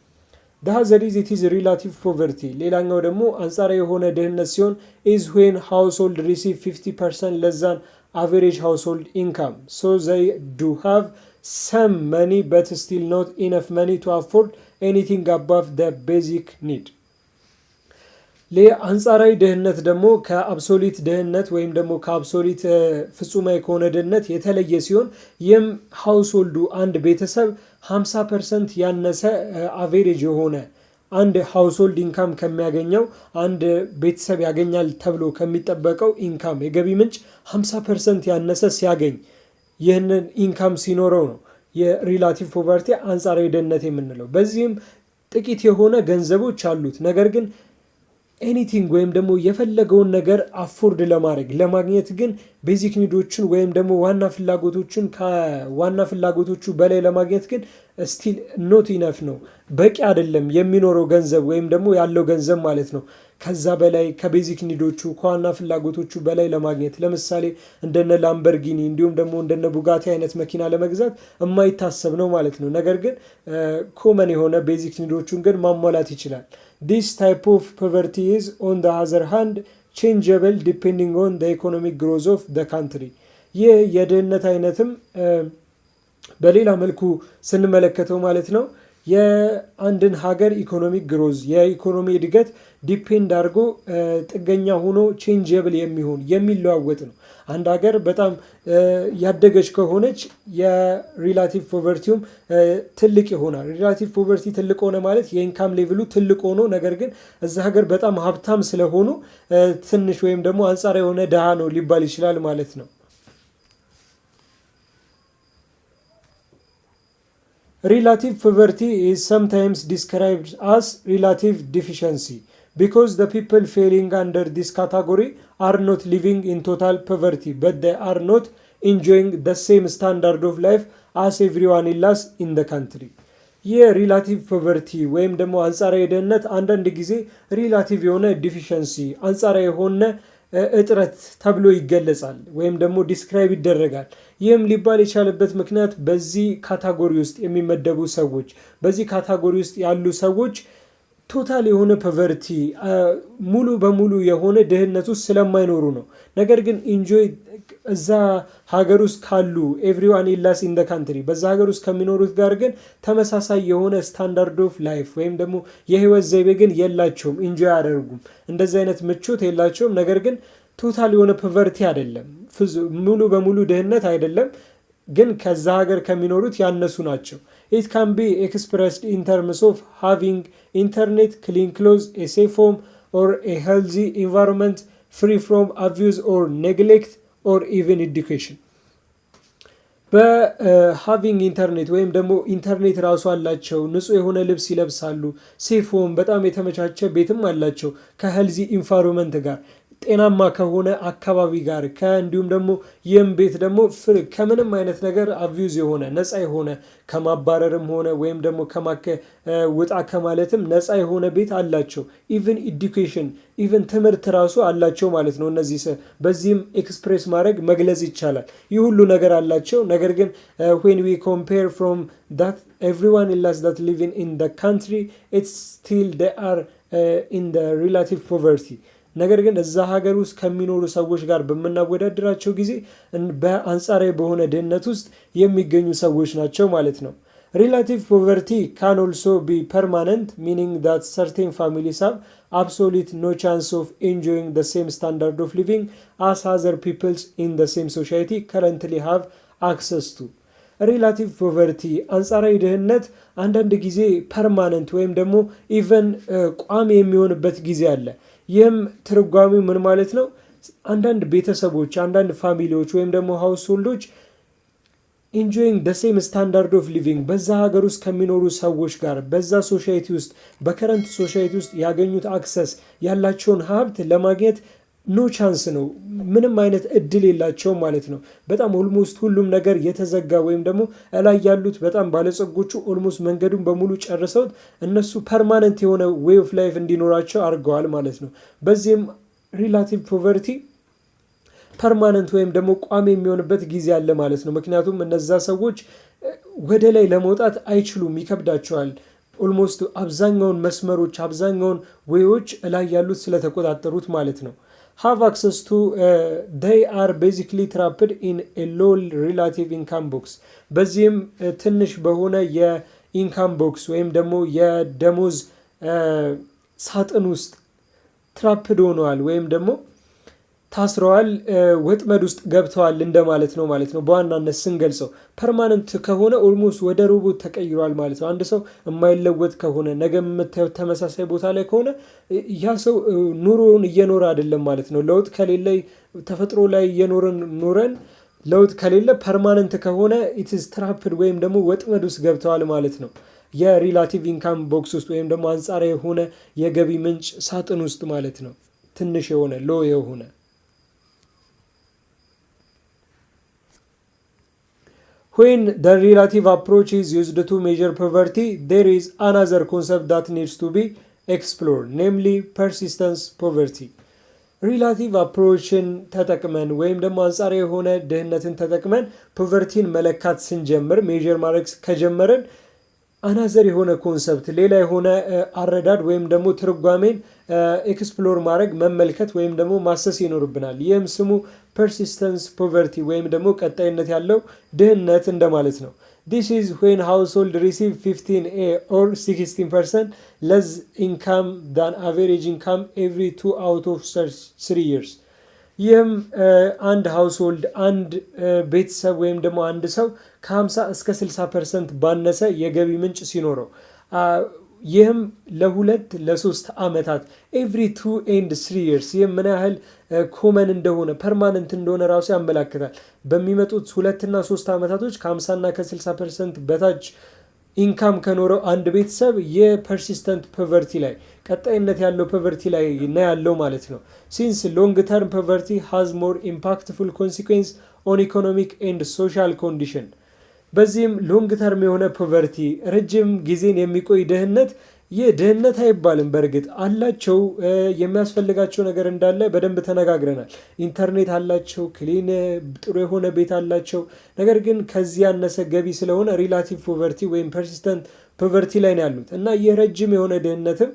The other is it is relative poverty. ሌላኛው ደግሞ አንጻራዊ የሆነ ድህነት ሲሆን is when household receive 50% less than average household income. So they do have some money but still not enough money to afford anything above the basic need. ለአንጻራዊ ድህነት ደግሞ ከአብሶሉት ድህነት ወይም ደግሞ ከአብሶሉት ፍጹማዊ ከሆነ ድህነት የተለየ ሲሆን ይህም ሃውስሆልዱ አንድ ቤተሰብ 50% ያነሰ አቬሬጅ የሆነ አንድ ሃውስሆልድ ኢንካም ከሚያገኘው አንድ ቤተሰብ ያገኛል ተብሎ ከሚጠበቀው ኢንካም የገቢ ምንጭ 50% ያነሰ ሲያገኝ ይህንን ኢንካም ሲኖረው ነው የሪላቲቭ ፖቨርቲ አንጻራዊ ድህነት የምንለው። በዚህም ጥቂት የሆነ ገንዘቦች አሉት ነገር ግን ኤኒቲንግ ወይም ደግሞ የፈለገውን ነገር አፎርድ ለማግኘት ግን ቤዚክ ኒዶችን ወይም ደግሞ ዋና ፍላጎቶችን ከዋና ፍላጎቶቹ በላይ ለማግኘት ግን ስቲል ኖት ኢነፍ ነው፣ በቂ አይደለም የሚኖረው ገንዘብ ወይም ደግሞ ያለው ገንዘብ ማለት ነው። ከዛ በላይ ከቤዚክ ኒዶቹ ከዋና ፍላጎቶቹ በላይ ለማግኘት ለምሳሌ እንደነ ላምበርጊኒ እንዲሁም ደግሞ እንደነ ቡጋቲ አይነት መኪና ለመግዛት የማይታሰብ ነው ማለት ነው። ነገር ግን ኮመን የሆነ ቤዚክ ኒዶቹን ግን ማሟላት ይችላል። This type of poverty is on the other hand changeable depending on the economic growth of the country. ይህ የድህነት አይነትም በሌላ መልኩ ስንመለከተው ማለት ነው የአንድን ሀገር ኢኮኖሚክ ግሮዝ የኢኮኖሚ እድገት ዲፔንድ አድርጎ ጥገኛ ሆኖ ቼንጀብል የሚለዋወጥ ነው። አንድ ሀገር በጣም ያደገች ከሆነች የሪላቲቭ ፖቨርቲውም ትልቅ ይሆናል። ሪላቲቭ ፖቨርቲ ትልቅ ሆነ ማለት የኢንካም ሌቭሉ ትልቅ ሆኖ ነገር ግን እዛ ሀገር በጣም ሀብታም ስለሆኑ ትንሽ ወይም ደግሞ አንጻራዊ የሆነ ድሃ ነው ሊባል ይችላል ማለት ነው። Relative poverty is sometimes described as relative deficiency because the people falling under this category are not living in total poverty but they are not enjoying the same standard of life as everyone else in the country. የሪላቲቭ ፖቨርቲ ወይም ደግሞ አንጻራዊ ድህነት አንዳንድ ጊዜ ሪላቲቭ የሆነ ዲፊሸንሲ አንጻራዊ የሆነ እጥረት ተብሎ ይገለጻል ወይም ደግሞ ዲስክራይብ ይደረጋል። ይህም ሊባል የቻለበት ምክንያት በዚህ ካታጎሪ ውስጥ የሚመደቡ ሰዎች በዚህ ካታጎሪ ውስጥ ያሉ ሰዎች ቶታል የሆነ ፖቨርቲ ሙሉ በሙሉ የሆነ ድህነት ውስጥ ስለማይኖሩ ነው። ነገር ግን ኢንጆይ እዛ ሀገር ውስጥ ካሉ ኤቭሪዋን ኢላስ ኢን ዘ ካንትሪ በዛ ሀገር ውስጥ ከሚኖሩት ጋር ግን ተመሳሳይ የሆነ ስታንዳርድ ኦፍ ላይፍ ወይም ደግሞ የህይወት ዘይቤ ግን የላቸውም። ኢንጆይ አያደርጉም። እንደዚህ አይነት ምቾት የላቸውም። ነገር ግን ቶታል የሆነ ፖቨርቲ አይደለም፣ ሙሉ በሙሉ ድህነት አይደለም፣ ግን ከዛ ሀገር ከሚኖሩት ያነሱ ናቸው። It can be expressed in terms of having internet, clean clothes, a safe home, or a healthy environment free from abuse or neglect, or even education. በሃቪንግ ኢንተርኔት ወይም ደግሞ ኢንተርኔት ራሱ አላቸው፣ ንጹህ የሆነ ልብስ ይለብሳሉ፣ ሴፍ ሆም በጣም የተመቻቸ ቤትም አላቸው ከሄልዚ ኢንቫይሮንመንት ጋር ጤናማ ከሆነ አካባቢ ጋር እንዲሁም ደግሞ ይህም ቤት ደግሞ ከምንም አይነት ነገር አቢዩዝ የሆነ ነፃ የሆነ ከማባረርም ሆነ ወይም ደግሞ ውጣ ከማለትም ነፃ የሆነ ቤት አላቸው። ኢቭን ኤዱኬሽን ኢቭን ትምህርት ራሱ አላቸው ማለት ነው። እነዚህ በዚህም ኤክስፕሬስ ማድረግ መግለጽ ይቻላል። ይህ ሁሉ ነገር አላቸው። ነገር ግን when we compare from that everyone else that living in the country it's still they are in the relative poverty. ነገር ግን እዛ ሀገር ውስጥ ከሚኖሩ ሰዎች ጋር በመናወዳደራቸው ጊዜ በአንጻራዊ በሆነ ድህነት ውስጥ የሚገኙ ሰዎች ናቸው ማለት ነው። Relative poverty can also be permanent, meaning that certain families have absolute no chance of enjoying the same standard of living as other peoples in the same society currently have access to. ሪላቲቭ ፖቨርቲ አንጻራዊ ድህነት አንዳንድ ጊዜ ፐርማነንት ወይም ደግሞ ኢቨን ቋሚ የሚሆንበት ጊዜ አለ። ይህም ትርጓሜው ምን ማለት ነው? አንዳንድ ቤተሰቦች፣ አንዳንድ ፋሚሊዎች ወይም ደግሞ ሃውስሆልዶች ኢንጆይንግ ደ ሴም ስታንዳርድ ኦፍ ሊቪንግ በዛ ሀገር ውስጥ ከሚኖሩ ሰዎች ጋር በዛ ሶሳይቲ ውስጥ በከረንት ሶሳይቲ ውስጥ ያገኙት አክሰስ ያላቸውን ሀብት ለማግኘት ኖ ቻንስ ነው። ምንም አይነት እድል የላቸውም ማለት ነው። በጣም ኦልሞስት ሁሉም ነገር የተዘጋ ወይም ደግሞ እላይ ያሉት በጣም ባለጸጎቹ ኦልሞስት መንገዱን በሙሉ ጨርሰውት እነሱ ፐርማነንት የሆነ ዌይ ኦፍ ላይፍ እንዲኖራቸው አድርገዋል ማለት ነው። በዚህም ሪላቲቭ ፖቨርቲ ፐርማነንት ወይም ደግሞ ቋሚ የሚሆንበት ጊዜ አለ ማለት ነው። ምክንያቱም እነዛ ሰዎች ወደ ላይ ለመውጣት አይችሉም፣ ይከብዳቸዋል። ኦልሞስት አብዛኛውን መስመሮች አብዛኛውን ዌዮች እላይ ያሉት ስለተቆጣጠሩት ማለት ነው። have access to they are basically trapped in a low relative income box በዚህም ትንሽ በሆነ የኢንካም ቦክስ ወይም ደግሞ የደሞዝ ሳጥን ውስጥ ትራፕድ ሆነዋል ወይም ደግሞ ታስረዋል፣ ወጥመድ ውስጥ ገብተዋል እንደማለት ነው ማለት ነው። በዋናነት ስንገልጸው ፐርማነንት ከሆነ ኦልሞስት ወደ ሮቦት ተቀይሯል ማለት ነው። አንድ ሰው የማይለወጥ ከሆነ ነገ የምታዩት ተመሳሳይ ቦታ ላይ ከሆነ ያ ሰው ኑሮውን እየኖረ አይደለም ማለት ነው። ለውጥ ከሌለ ተፈጥሮ ላይ እየኖረን ለውጥ ከሌለ ፐርማነንት ከሆነ ኢትስ ትራፕድ ወይም ደግሞ ወጥመድ ውስጥ ገብተዋል ማለት ነው። የሪላቲቭ ኢንካም ቦክስ ውስጥ ወይም ደግሞ አንጻራዊ የሆነ የገቢ ምንጭ ሳጥን ውስጥ ማለት ነው። ትንሽ የሆነ ሎ የሆነ When the relative approach is used to measure poverty, there is another concept that needs to be explored, namely persistence poverty. ሪላቲቭ አፕሮችን ተጠቅመን ወይም ደግሞ አንጻራዊ የሆነ ድህነትን ተጠቅመን ፖቨርቲን መለካት ስንጀምር ሜዥር ማድረግ ከጀመረን አናዘር የሆነ ኮንሰፕት ሌላ የሆነ አረዳድ ወይም ደግሞ ትርጓሜን ኤክስፕሎር ማድረግ መመልከት ወይም ደግሞ ማሰስ ይኖርብናል። ይህም ስሙ ፐርሲስተንስ ፖቨርቲ ወይም ደግሞ ቀጣይነት ያለው ድህነት እንደማለት ነው። This is when household receive 15 or 16% less income than average income every 2 out of 3 years. ይህም አንድ ሃውስሆልድ አንድ ቤተሰብ ወይም ደግሞ አንድ ሰው ከ50 እስከ 60% ባነሰ የገቢ ምንጭ ሲኖረው ይህም ለ3 ዓመታት ኤቭሪ 2 and 3 years ይህም ምን ያህል ኮመን እንደሆነ ፐርማነንት እንደሆነ ራሱ ያመላክታል። በሚመጡት 2 እና 3 ዓመታቶች ከ50 እና ከ60% በታች ኢንካም ከኖረው አንድ ቤተሰብ የፐርሲስተንት ፖቨርቲ ላይ ቀጣይነት ያለው ፖቨርቲ ላይ ነው ያለው ማለት ነው። ሲንስ ሎንግ ተርም ፖቨርቲ ሃዝ ሞር ኢምፓክትፉል ኮንሲኩዌንስ ኦን ኢኮኖሚክ ኤንድ ሶሻል ኮንዲሽን። በዚህም ሎንግ ተርም የሆነ ፖቨርቲ ረጅም ጊዜን የሚቆይ ድህነት ይህ ድህነት አይባልም። በእርግጥ አላቸው የሚያስፈልጋቸው ነገር እንዳለ በደንብ ተነጋግረናል። ኢንተርኔት አላቸው፣ ክሊን ጥሩ የሆነ ቤት አላቸው። ነገር ግን ከዚህ ያነሰ ገቢ ስለሆነ ሪላቲቭ ፖቨርቲ ወይም ፐርሲስተንት ፖቨርቲ ላይ ነው ያሉት እና ይህ ረጅም የሆነ ድህነትም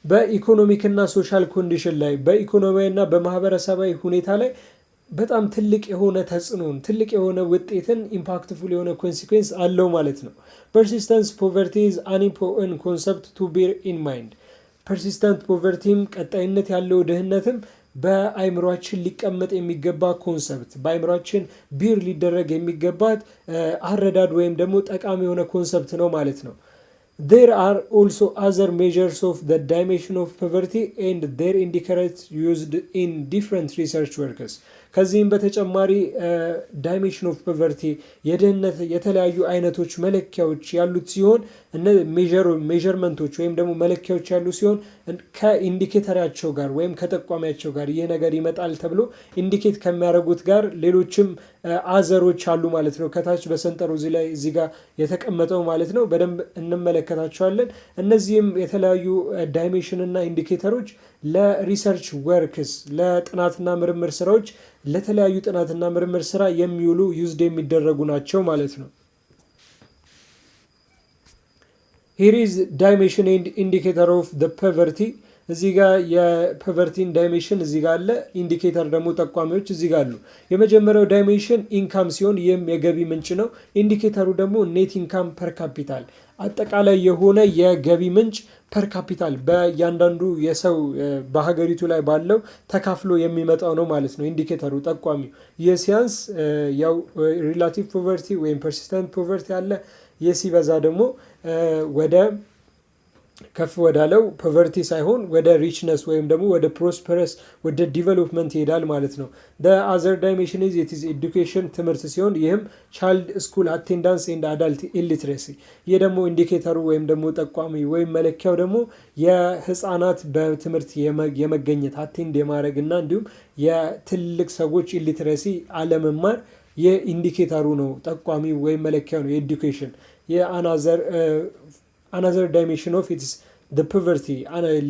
በኢኮኖሚክና ሶሻል ኮንዲሽን ላይ በኢኮኖሚያዊና በማህበረሰባዊ ሁኔታ ላይ በጣም ትልቅ የሆነ ተጽዕኖን ትልቅ የሆነ ውጤትን ኢምፓክትፉል የሆነ ኮንሲኩዌንስ አለው ማለት ነው። ፐርሲስተንስ ፖቨርቲ ኢዝ አን ኢምፖርታንት ኮንሰፕት ቱ ቤር ኢን ማይንድ። ፐርሲስተንት ፖቨርቲም ቀጣይነት ያለው ድህነትም በአይምሯችን ሊቀመጥ የሚገባ ኮንሰፕት በአይምሯችን ቢር ሊደረግ የሚገባት አረዳድ ወይም ደግሞ ጠቃሚ የሆነ ኮንሰፕት ነው ማለት ነው። There are also other measures of the dimension of poverty and their indicators used in different research works. ከዚህም በተጨማሪ ዳይሜንሽን ኦፍ ፖቨርቲ የድህነት የተለያዩ አይነቶች መለኪያዎች ያሉት ሲሆን ሜዠርመንቶች ወይም ደግሞ መለኪያዎች ያሉ ሲሆን ከኢንዲኬተራቸው ጋር ወይም ከጠቋሚያቸው ጋር ይህ ነገር ይመጣል ተብሎ ኢንዲኬት ከሚያደርጉት ጋር ሌሎችም አዘሮች አሉ ማለት ነው። ከታች በሰንጠሩ እዚህ ጋር የተቀመጠው ማለት ነው። በደንብ እንመለከታቸዋለን። እነዚህም የተለያዩ ዳይሜንሽን እና ኢንዲኬተሮች ለሪሰርች ወርክስ ለጥናትና ምርምር ስራዎች ለተለያዩ ጥናትና ምርምር ስራ የሚውሉ ዩዝድ የሚደረጉ ናቸው ማለት ነው። Here is dimension and indicator of the poverty። እዚህ ጋር የፖቨርቲን ዳይሜንሽን እዚህ ጋር አለ። ኢንዲኬተር ደግሞ ጠቋሚዎች እዚህ ጋር አሉ። የመጀመሪያው ዳይሜንሽን ኢንካም ሲሆን ይህም የገቢ ምንጭ ነው። ኢንዲኬተሩ ደግሞ ኔት ኢንካም ፐር ካፒታል አጠቃላይ የሆነ የገቢ ምንጭ ፐር ካፒታል በእያንዳንዱ የሰው በሀገሪቱ ላይ ባለው ተካፍሎ የሚመጣው ነው ማለት ነው። ኢንዲኬተሩ ጠቋሚው ይህ ሲያንስ ያው ሪላቲቭ ፖቨርቲ ወይም ፐርሲስተንት ፖቨርቲ አለ። ይህ ሲበዛ ደግሞ ወደ ከፍ ወዳለው ፖቨርቲ ሳይሆን ወደ ሪችነስ ወይም ደግሞ ወደ ፕሮስፐረስ ወደ ዲቨሎፕመንት ይሄዳል ማለት ነው። አዘር ዳይሜንሽን ኢዝ ኢት ኢዝ ኤዱኬሽን ትምህርት ሲሆን ይህም ቻይልድ ስኩል አቴንዳንስ ኤንድ አዳልት ኢሊትሬሲ። ይህ ደግሞ ኢንዲኬተሩ ወይም ደግሞ ጠቋሚ ወይም መለኪያው ደግሞ የህፃናት በትምህርት የመገኘት አቴንድ የማድረግ እና እንዲሁም የትልቅ ሰዎች ኢሊትሬሲ አለመማር የኢንዲኬተሩ ነው ጠቋሚ ወይም መለኪያው ነው የኤዱኬሽን። another dimension of it is the poverty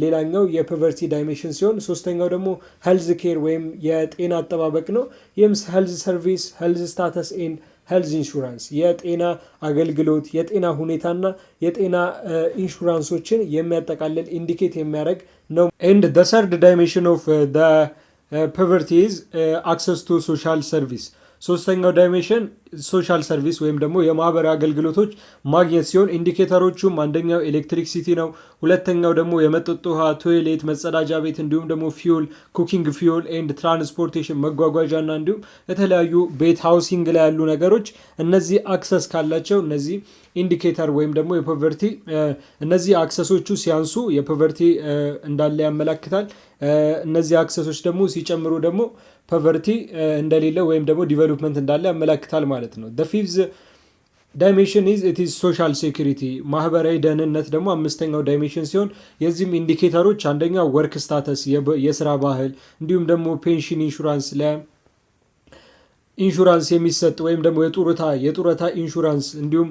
ሌላኛው የፖቨርቲ ዳይሜንሽን ሲሆን ሶስተኛው ደግሞ ሄልዝ ኬር ወይም የጤና አጠባበቅ ነው። ይህም ሄልዝ ሰርቪስ ሄልዝ ስታተስ ኤንድ ሄልዝ ኢንሹራንስ የጤና አገልግሎት የጤና ሁኔታና የጤና ኢንሹራንሶችን የሚያጠቃልል ኢንዲኬት የሚያደርግ ነው። and the third dimension of the poverty is access to social service። ሶስተኛው ዳይሜንሽን ሶሻል ሰርቪስ ወይም ደግሞ የማህበራዊ አገልግሎቶች ማግኘት ሲሆን ኢንዲኬተሮቹም አንደኛው ኤሌክትሪክሲቲ ነው። ሁለተኛው ደግሞ የመጠጥ ውሃ፣ ቶይሌት፣ መጸዳጃ ቤት እንዲሁም ደግሞ ፊውል ኩኪንግ ፊውል ኤንድ ትራንስፖርቴሽን መጓጓዣና እንዲሁም የተለያዩ ቤት ሃውሲንግ ላይ ያሉ ነገሮች እነዚህ አክሰስ ካላቸው እነዚህ ኢንዲኬተር ወይም ደግሞ የፖቨርቲ እነዚህ አክሰሶቹ ሲያንሱ የፖቨርቲ እንዳለ ያመለክታል። እነዚህ አክሰሶች ደግሞ ሲጨምሩ ደግሞ ፖቨርቲ እንደሌለ ወይም ደግሞ ዲቨሎፕመንት እንዳለ ያመለክታል ማለት ነው። the fifth dimension is it is social security ማህበራዊ ደህንነት ደግሞ አምስተኛው ዳይሜንሽን ሲሆን የዚህም ኢንዲኬተሮች አንደኛው ወርክ ስታተስ የስራ ባህል እንዲሁም ደግሞ ፔንሽን ኢንሹራንስ ኢንሹራንስ የሚሰጥ ወይም ደግሞ የጡረታ ኢንሹራንስ እንዲሁም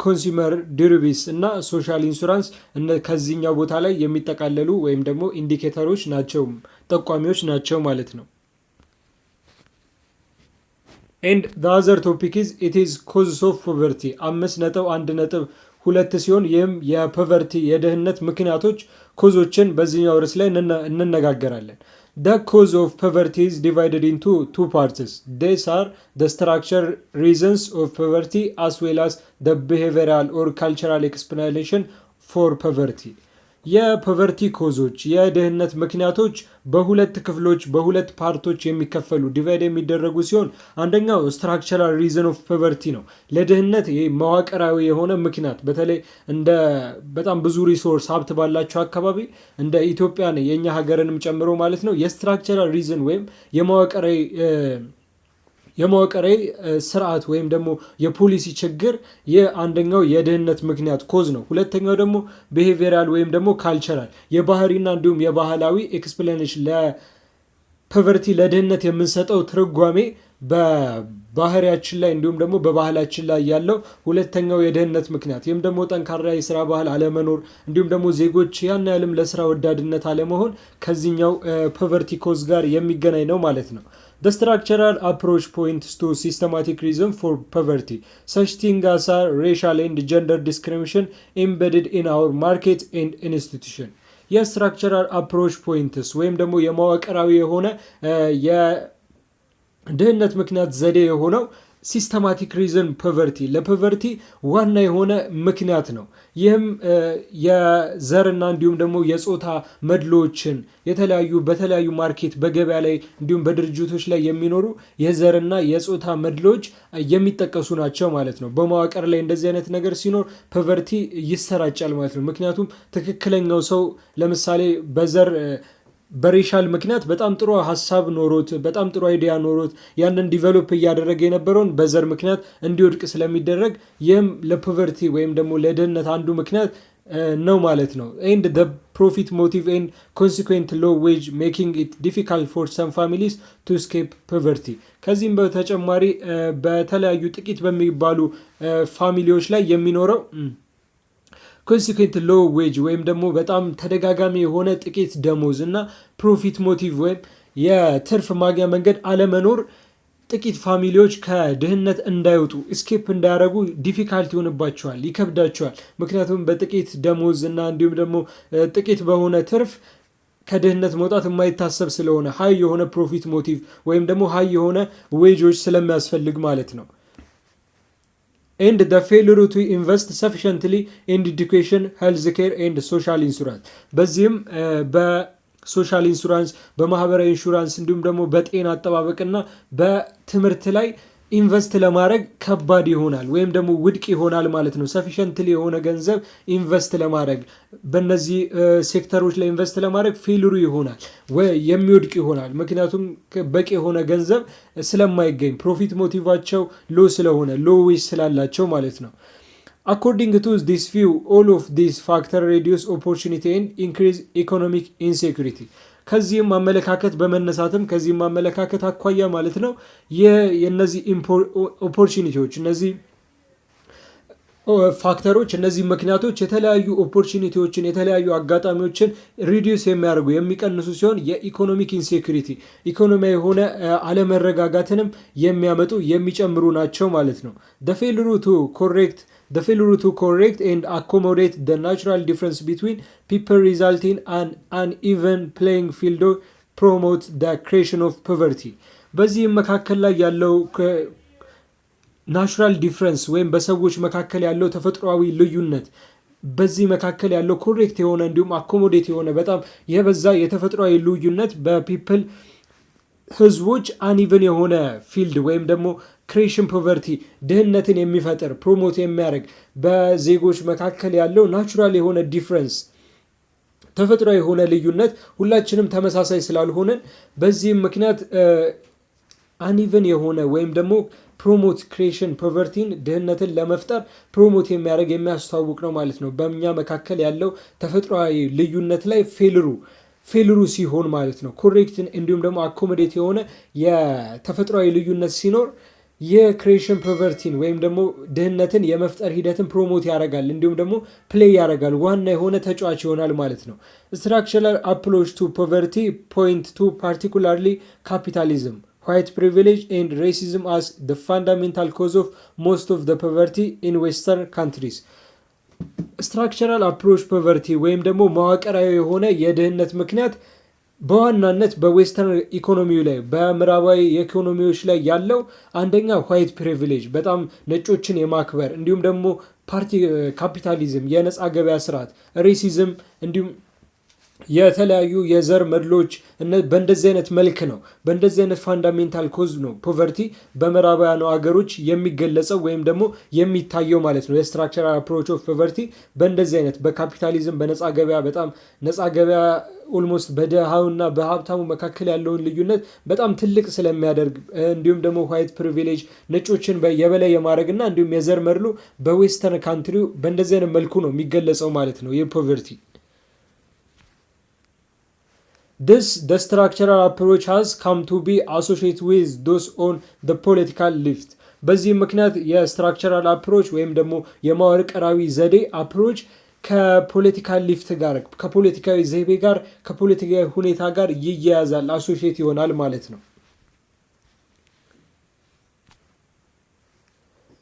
ኮንሱመር ዲሪቢስ እና ሶሻል ኢንሹራንስ ከዚህኛው ቦታ ላይ የሚጠቃለሉ ወይም ደግሞ ኢንዲኬተሮች ናቸው ጠቋሚዎች ናቸው ማለት ነው። and the other topic is it is causes of poverty 5.1.2 ሲሆን ይህም የፖቨርቲ የድህነት ምክንያቶች ኮዞችን በዚህኛው ርዕስ ላይ እንነጋገራለን። The cause of poverty is divided into two parts. These are the structural reasons of poverty as well as the behavioral or cultural explanation for poverty. የፖቨርቲ ኮዞች የድህነት ምክንያቶች በሁለት ክፍሎች በሁለት ፓርቶች የሚከፈሉ ዲቫይድ የሚደረጉ ሲሆን አንደኛው ስትራክቸራል ሪዝን ኦፍ ፖቨርቲ ነው። ለድህነት መዋቅራዊ የሆነ ምክንያት በተለይ እንደ በጣም ብዙ ሪሶርስ ሀብት ባላቸው አካባቢ እንደ ኢትዮጵያ ነው የኛ ሀገርንም ጨምሮ ማለት ነው የስትራክቸራል ሪዝን ወይም የመዋቅራዊ ስርዓት ወይም ደግሞ የፖሊሲ ችግር የአንደኛው የድህነት ምክንያት ኮዝ ነው። ሁለተኛው ደግሞ ቢሄቪየራል ወይም ደግሞ ካልቸራል የባህሪና እንዲሁም የባህላዊ ኤክስፕላኔሽን ለፖቨርቲ ለድህነት የምንሰጠው ትርጓሜ በባህሪያችን ላይ እንዲሁም ደግሞ በባህላችን ላይ ያለው ሁለተኛው የድህነት ምክንያት ይህም ደግሞ ጠንካራ የስራ ባህል አለመኖር እንዲሁም ደግሞ ዜጎች ያን ያህልም ለስራ ወዳድነት አለመሆን ከዚህኛው ፖቨርቲ ኮዝ ጋር የሚገናኝ ነው ማለት ነው። The structural approach points to systematic reason for poverty. Such things as racial and gender discrimination embedded in our market and institution. የስትራክቸራል አፕሮች ፖይንትስ ወይም ደግሞ የመዋቅራዊ የሆነ የድህነት ምክንያት ዘዴ የሆነው ሲስተማቲክ ሪዝን ፖቨርቲ ለፖቨርቲ ዋና የሆነ ምክንያት ነው። ይህም የዘርና እንዲሁም ደግሞ የጾታ መድሎችን በተለያዩ ማርኬት በገበያ ላይ እንዲሁም በድርጅቶች ላይ የሚኖሩ የዘርና የጾታ መድሎች የሚጠቀሱ ናቸው ማለት ነው። በመዋቅር ላይ እንደዚህ አይነት ነገር ሲኖር ፖቨርቲ ይሰራጫል ማለት ነው። ምክንያቱም ትክክለኛው ሰው ለምሳሌ በሬሻል ምክንያት በጣም ጥሩ ሀሳብ ኖሮት በጣም ጥሩ አይዲያ ኖሮት ያንን ዲቨሎፕ እያደረገ የነበረውን በዘር ምክንያት እንዲወድቅ ስለሚደረግ ይህም ለፖቨርቲ ወይም ደግሞ ለድህነት አንዱ ምክንያት ነው ማለት ነው። ኤንድ the profit motive and consequent low wage making it difficult for some families to escape poverty ከዚህም በተጨማሪ በተለያዩ ጥቂት በሚባሉ ፋሚሊዎች ላይ የሚኖረው ኮንሲኩዌንት ሎ ዌጅ ወይም ደግሞ በጣም ተደጋጋሚ የሆነ ጥቂት ደሞዝ እና ፕሮፊት ሞቲቭ ወይም የትርፍ ማግኛ መንገድ አለመኖር ጥቂት ፋሚሊዎች ከድህነት እንዳይወጡ እስኬፕ እንዳያደርጉ ዲፊካልት ይሆንባቸዋል፣ ይከብዳቸዋል። ምክንያቱም በጥቂት ደሞዝ እና እንዲሁም ደግሞ ጥቂት በሆነ ትርፍ ከድህነት መውጣት የማይታሰብ ስለሆነ ሀይ የሆነ ፕሮፊት ሞቲቭ ወይም ደግሞ ሀይ የሆነ ዌጆች ስለሚያስፈልግ ማለት ነው። and the failure to invest sufficiently in education, health care and social insurance በዚህም በሶሻል ኢንሹራንስ በማህበራዊ ኢንሹራንስ እንዲሁም ደግሞ በጤና አጠባበቅና በትምህርት ላይ ኢንቨስት ለማድረግ ከባድ ይሆናል ወይም ደግሞ ውድቅ ይሆናል ማለት ነው። ሰፊሸንትሊ የሆነ ገንዘብ ኢንቨስት ለማድረግ በእነዚህ ሴክተሮች ላይ ኢንቨስት ለማድረግ ፌልሩ ይሆናል የሚወድቅ ይሆናል። ምክንያቱም በቂ የሆነ ገንዘብ ስለማይገኝ ፕሮፊት ሞቲቫቸው ሎ ስለሆነ ሎ ዌጅ ስላላቸው ማለት ነው። According to this view, all of these factors reduce opportunity and increase economic insecurity. ከዚህም አመለካከት በመነሳትም ከዚህም አመለካከት አኳያ ማለት ነው የነዚህ ኦፖርቹኒቲዎች እነዚህ ፋክተሮች እነዚህ ምክንያቶች የተለያዩ ኦፖርቹኒቲዎችን የተለያዩ አጋጣሚዎችን ሪዲዩስ የሚያደርጉ የሚቀንሱ ሲሆን የኢኮኖሚክ ኢንሴኩሪቲ ኢኮኖሚያዊ የሆነ አለመረጋጋትንም የሚያመጡ የሚጨምሩ ናቸው ማለት ነው። The failure to correct and accommodate the natural difference between people resulting in an uneven playing field promote the creation of poverty. በዚህም መካከል ላይ ያለው ናቹራል ዲፍረንስ ወይም በሰዎች መካከል ያለው ተፈጥሯዊ ልዩነት በዚህ መካከል ያለው ኮሬክት የሆነ እንዲሁም አኮሞዴት የሆነ በጣም የበዛ የተፈጥሯዊ ልዩነት በፒፕል ህዝቦች አንኢቨን የሆነ ፊልድ ወይም ደግሞ ክሬሽን ፖቨርቲ ድህነትን የሚፈጥር ፕሮሞት የሚያደርግ በዜጎች መካከል ያለው ናቹራል የሆነ ዲፍረንስ ተፈጥሯዊ የሆነ ልዩነት ሁላችንም ተመሳሳይ ስላልሆነን በዚህም ምክንያት አንኢቨን የሆነ ወይም ደግሞ ፕሮሞት ክሬሽን ፖቨርቲን ድህነትን ለመፍጠር ፕሮሞት የሚያደርግ የሚያስተዋውቅ ነው ማለት ነው። በእኛ መካከል ያለው ተፈጥሯዊ ልዩነት ላይ ፌልሩ ሲሆን ማለት ነው። ኮሬክትን እንዲሁም ደግሞ አኮሞዴት የሆነ የተፈጥሯዊ ልዩነት ሲኖር የክሬሽን ፖቨርቲን ወይም ደግሞ ድህነትን የመፍጠር ሂደትን ፕሮሞት ያደርጋል እንዲሁም ደግሞ ፕሌይ ያደርጋል ዋና የሆነ ተጫዋች ይሆናል ማለት ነው። ስትራክቸራል አፕሮች ቱ ፖቨርቲ ፖይንት ቱ ፓርቲኩላርሊ ካፒታሊዝም white privilege and racism as the fundamental cause of most of the poverty in western countries. structural approach poverty ወይም ደግሞ መዋቅራዊ የሆነ የድህነት ምክንያት በዋናነት በዌስተርን ኢኮኖሚው ላይ በምዕራባዊ ኢኮኖሚዎች ላይ ያለው አንደኛ white privilege በጣም ነጮችን የማክበር እንዲሁም ደግሞ ካፒታሊዝም የነፃ ገበያ ስርዓት ሬሲዝም እንዲሁም የተለያዩ የዘር መድሎች በእንደዚህ አይነት መልክ ነው በእንደዚህ አይነት ፋንዳሜንታል ኮዝ ነው ፖቨርቲ በምዕራባውያኑ ሀገሮች የሚገለጸው ወይም ደግሞ የሚታየው ማለት ነው። የስትራክቸራል አፕሮች ኦፍ ፖቨርቲ በእንደዚህ አይነት በካፒታሊዝም በነፃ ገበያ በጣም ነፃ ገበያ ኦልሞስት በደሃውና በሀብታሙ መካከል ያለውን ልዩነት በጣም ትልቅ ስለሚያደርግ እንዲሁም ደግሞ ዋይት ፕሪቪሌጅ ነጮችን የበላይ የማድረግና እንዲሁም የዘር መድሎ በዌስተርን ካንትሪው በእንደዚህ አይነት መልኩ ነው የሚገለጸው ማለት ነው የፖቨርቲ። The structural approach has come to be associated with those on the political left. በዚህ ምክንያት የስትራክቸራል አፕሮች ወይም ደግሞ የመዋቅራዊ ዘዴ አፕሮች ከፖለቲካል ሊፍት ጋር ከፖለቲካዊ ዘይቤ ጋር ከፖለቲካዊ ሁኔታ ጋር ይያያዛል አሶሺየት ይሆናል ማለት ነው።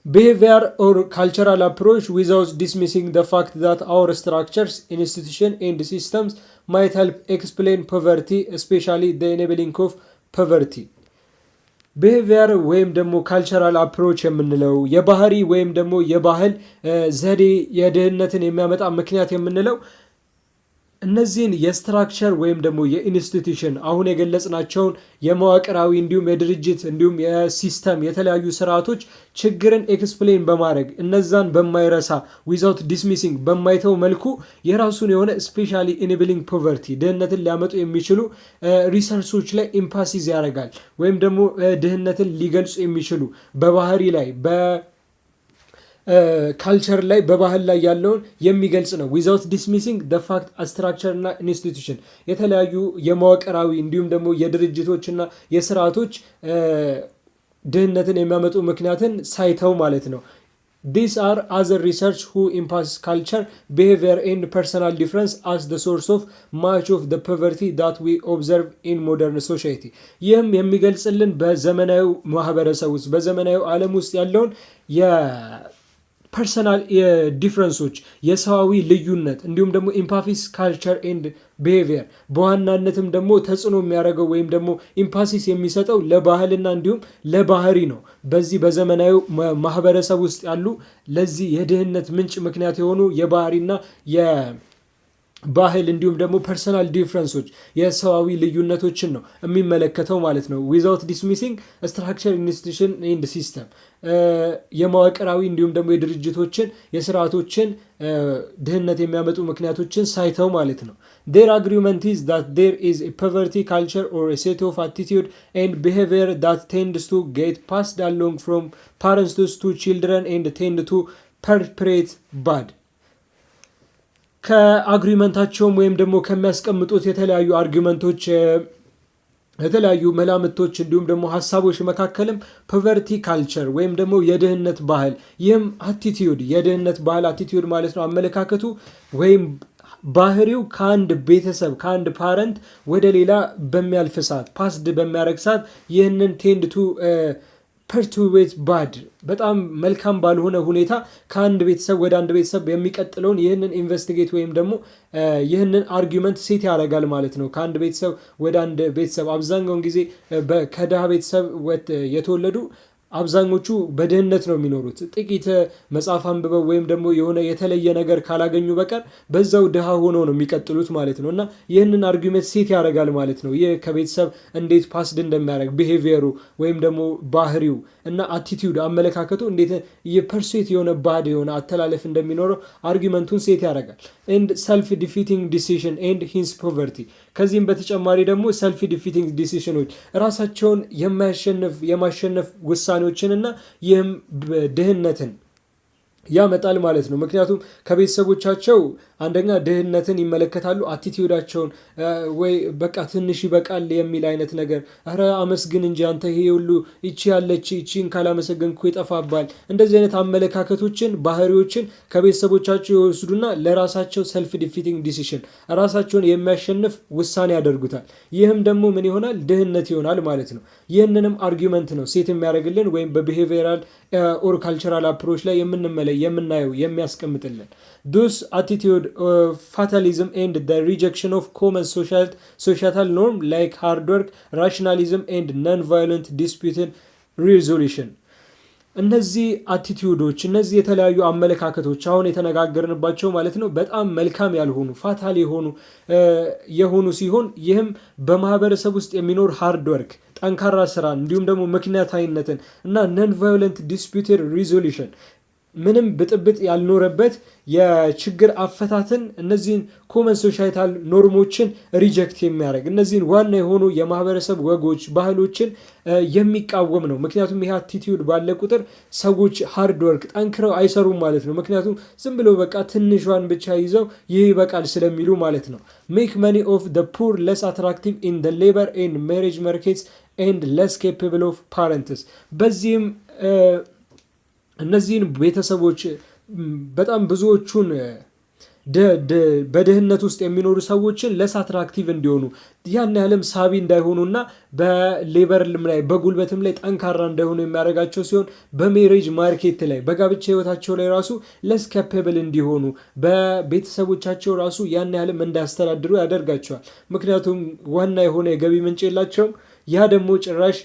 behavior or cultural approach without dismissing the fact that our structures, institutions, and systems might help explain poverty, especially the enabling of poverty. ቢሄቪየር ወይም ደግሞ ካልቸራል አፕሮች የምንለው የባህሪ ወይም ደግሞ የባህል ዘዴ የድህነትን የሚያመጣ ምክንያት የምንለው እነዚህን የስትራክቸር ወይም ደግሞ የኢንስቲትዩሽን አሁን የገለጽናቸውን የመዋቅራዊ እንዲሁም የድርጅት እንዲሁም የሲስተም የተለያዩ ስርዓቶች ችግርን ኤክስፕሌን በማድረግ እነዛን በማይረሳ ዊዛውት ዲስሚሲንግ በማይተው መልኩ የራሱን የሆነ ስፔሻሊ ኢኔብሊንግ ፖቨርቲ ድህነትን ሊያመጡ የሚችሉ ሪሰርቾች ላይ ኢምፓሲዝ ያደርጋል ወይም ደግሞ ድህነትን ሊገልጹ የሚችሉ በባህሪ ላይ ካልቸር ላይ በባህል ላይ ያለውን የሚገልጽ ነው። ዊዛውት ዲስሚሲንግ ደ ፋክት ስትራክቸር እና ኢንስቲትዩሽን የተለያዩ የመዋቅራዊ እንዲሁም ደግሞ የድርጅቶችና የስርዓቶች ድህነትን የሚያመጡ ምክንያትን ሳይተው ማለት ነው። These are other research who impasses culture, behavior and personal difference as the source of much of the poverty that we observe in modern society. ይህም የሚገልጽልን በዘመናዊ ማህበረሰብ ውስጥ በዘመናዊ ዓለም ውስጥ ያለውን ፐርሰናል ዲፍረንሶች የሰዋዊ ልዩነት እንዲሁም ደግሞ ኢምፓሲስ ካልቸር ኤንድ ቢሄቪየር በዋናነትም ደግሞ ተጽዕኖ የሚያደርገው ወይም ደግሞ ኢምፓሲስ የሚሰጠው ለባህልና እንዲሁም ለባህሪ ነው። በዚህ በዘመናዊ ማህበረሰብ ውስጥ ያሉ ለዚህ የድህነት ምንጭ ምክንያት የሆኑ የባህሪና ባህል እንዲሁም ደግሞ ፐርሰናል ዲፍረንሶች የሰዋዊ ልዩነቶችን ነው የሚመለከተው ማለት ነው። ዊዛውት ዲስሚሲንግ ስትራክቸር ኢንስቲትዩሽን ኤንድ ሲስተም የመዋቅራዊ እንዲሁም ደግሞ የድርጅቶችን የስርዓቶችን ድህነት የሚያመጡ ምክንያቶችን ሳይተው ማለት ነው። their agreement is that there is a poverty culture or a set of attitude and behavior that tends to get passed along from parents to children and tend to perpetuate bad ከአግሪመንታቸውም ወይም ደግሞ ከሚያስቀምጡት የተለያዩ አርጊመንቶች የተለያዩ መላምቶች እንዲሁም ደግሞ ሐሳቦች መካከልም ፖቨርቲ ካልቸር ወይም ደግሞ የድህነት ባህል ይህም አቲቲዩድ የድህነት ባህል አቲቲዩድ ማለት ነው አመለካከቱ ወይም ባህሪው ከአንድ ቤተሰብ ከአንድ ፓረንት ወደ ሌላ በሚያልፍ ሰዓት ፓስድ በሚያደርግ ሰዓት ይህንን ቴንድ ቱ ፐርቱቤት ባድ በጣም መልካም ባልሆነ ሁኔታ ከአንድ ቤተሰብ ወደ አንድ ቤተሰብ የሚቀጥለውን ይህንን ኢንቨስቲጌት ወይም ደግሞ ይህንን አርጊመንት ሴት ያደርጋል ማለት ነው። ከአንድ ቤተሰብ ወደ አንድ ቤተሰብ አብዛኛውን ጊዜ ከድሃ ቤተሰብ የተወለዱ አብዛኞቹ በድህነት ነው የሚኖሩት። ጥቂት መጽሐፍ አንብበው ወይም ደግሞ የሆነ የተለየ ነገር ካላገኙ በቀር በዛው ድሃ ሆነው ነው የሚቀጥሉት ማለት ነው። እና ይህንን አርጊመንት ሴት ያደርጋል ማለት ነው። ይህ ከቤተሰብ እንዴት ፓስድ እንደሚያደርግ ቢሄቪየሩ ወይም ደግሞ ባህሪው እና አቲቲዩድ አመለካከቱ እንዴት የፐርሱት የሆነ ባድ የሆነ አተላለፍ እንደሚኖረው አርጊመንቱን ሴት ያደርጋል። ኤንድ ሰልፍ ዲፊቲንግ ዲሲዥን ኤንድ ሂንስ ፖቨርቲ ከዚህም በተጨማሪ ደግሞ ሰልፍ ዲፊቲንግ ዲሲዥኖች ራሳቸውን የማሸነፍ ውሳኔዎችንና ይህም ድህነትን ያመጣል ማለት ነው። ምክንያቱም ከቤተሰቦቻቸው አንደኛ ድህነትን ይመለከታሉ። አቲቲዩዳቸውን ወይ በቃ ትንሽ ይበቃል የሚል አይነት ነገር ኧረ አመስግን እንጂ አንተ ይሄ ሁሉ ይቺ ያለች ይቺን ካላመሰገንኩ ይጠፋባል። እንደዚህ አይነት አመለካከቶችን ባህሪዎችን ከቤተሰቦቻቸው ይወስዱና ለራሳቸው ሰልፍ ዲፊቲንግ ዲሲሽን ራሳቸውን የሚያሸንፍ ውሳኔ ያደርጉታል። ይህም ደግሞ ምን ይሆናል? ድህነት ይሆናል ማለት ነው። ይህንንም አርጊመንት ነው ሴት የሚያደርግልን ወይም በቢሄቪየራል ኦር ካልቸራል አፕሮች ላይ የምናየው የሚያስቀምጥልን ዱስ አቲቲዩድ fatalism and the rejection of common societal norm like hard work, rationalism and non-violent dispute resolution እነዚህ አቲቲዩዶች እነዚህ የተለያዩ አመለካከቶች አሁን የተነጋገርንባቸው ማለት ነው በጣም መልካም ያልሆኑ ፋታል የሆኑ ሲሆን ይህም በማህበረሰብ ውስጥ የሚኖር ሃርድ ወርክ ጠንካራ ስራ እንዲሁም ደግሞ ምክንያታዊነትን እና non violent dispute resolution ምንም ብጥብጥ ያልኖረበት የችግር አፈታትን እነዚህን ኮመን ሶሻይታል ኖርሞችን ሪጀክት የሚያደርግ እነዚህን ዋና የሆኑ የማህበረሰብ ወጎች ባህሎችን የሚቃወም ነው። ምክንያቱም ይህ አቲቲዩድ ባለ ቁጥር ሰዎች ሃርድ ወርክ ጠንክረው አይሰሩም ማለት ነው። ምክንያቱም ዝም ብለው በቃ ትንሿን ብቻ ይዘው ይህ ይበቃል ስለሚሉ ማለት ነው። make money of the poor less attractive in the labor and marriage markets and less capable of parents በዚህም እነዚህን ቤተሰቦች በጣም ብዙዎቹን በድህነት ውስጥ የሚኖሩ ሰዎችን ለስ አትራክቲቭ እንዲሆኑ ያን ያህልም ሳቢ እንዳይሆኑና በሌበርም ላይ በጉልበትም ላይ ጠንካራ እንዳይሆኑ የሚያደርጋቸው ሲሆን በሜሬጅ ማርኬት ላይ በጋብቻ ህይወታቸው ላይ ራሱ ለስ ካፓብል እንዲሆኑ በቤተሰቦቻቸው ራሱ ያን ያህልም እንዳያስተዳድሩ ያደርጋቸዋል። ምክንያቱም ዋና የሆነ የገቢ ምንጭ የላቸውም። ያ ደግሞ ጭራሽ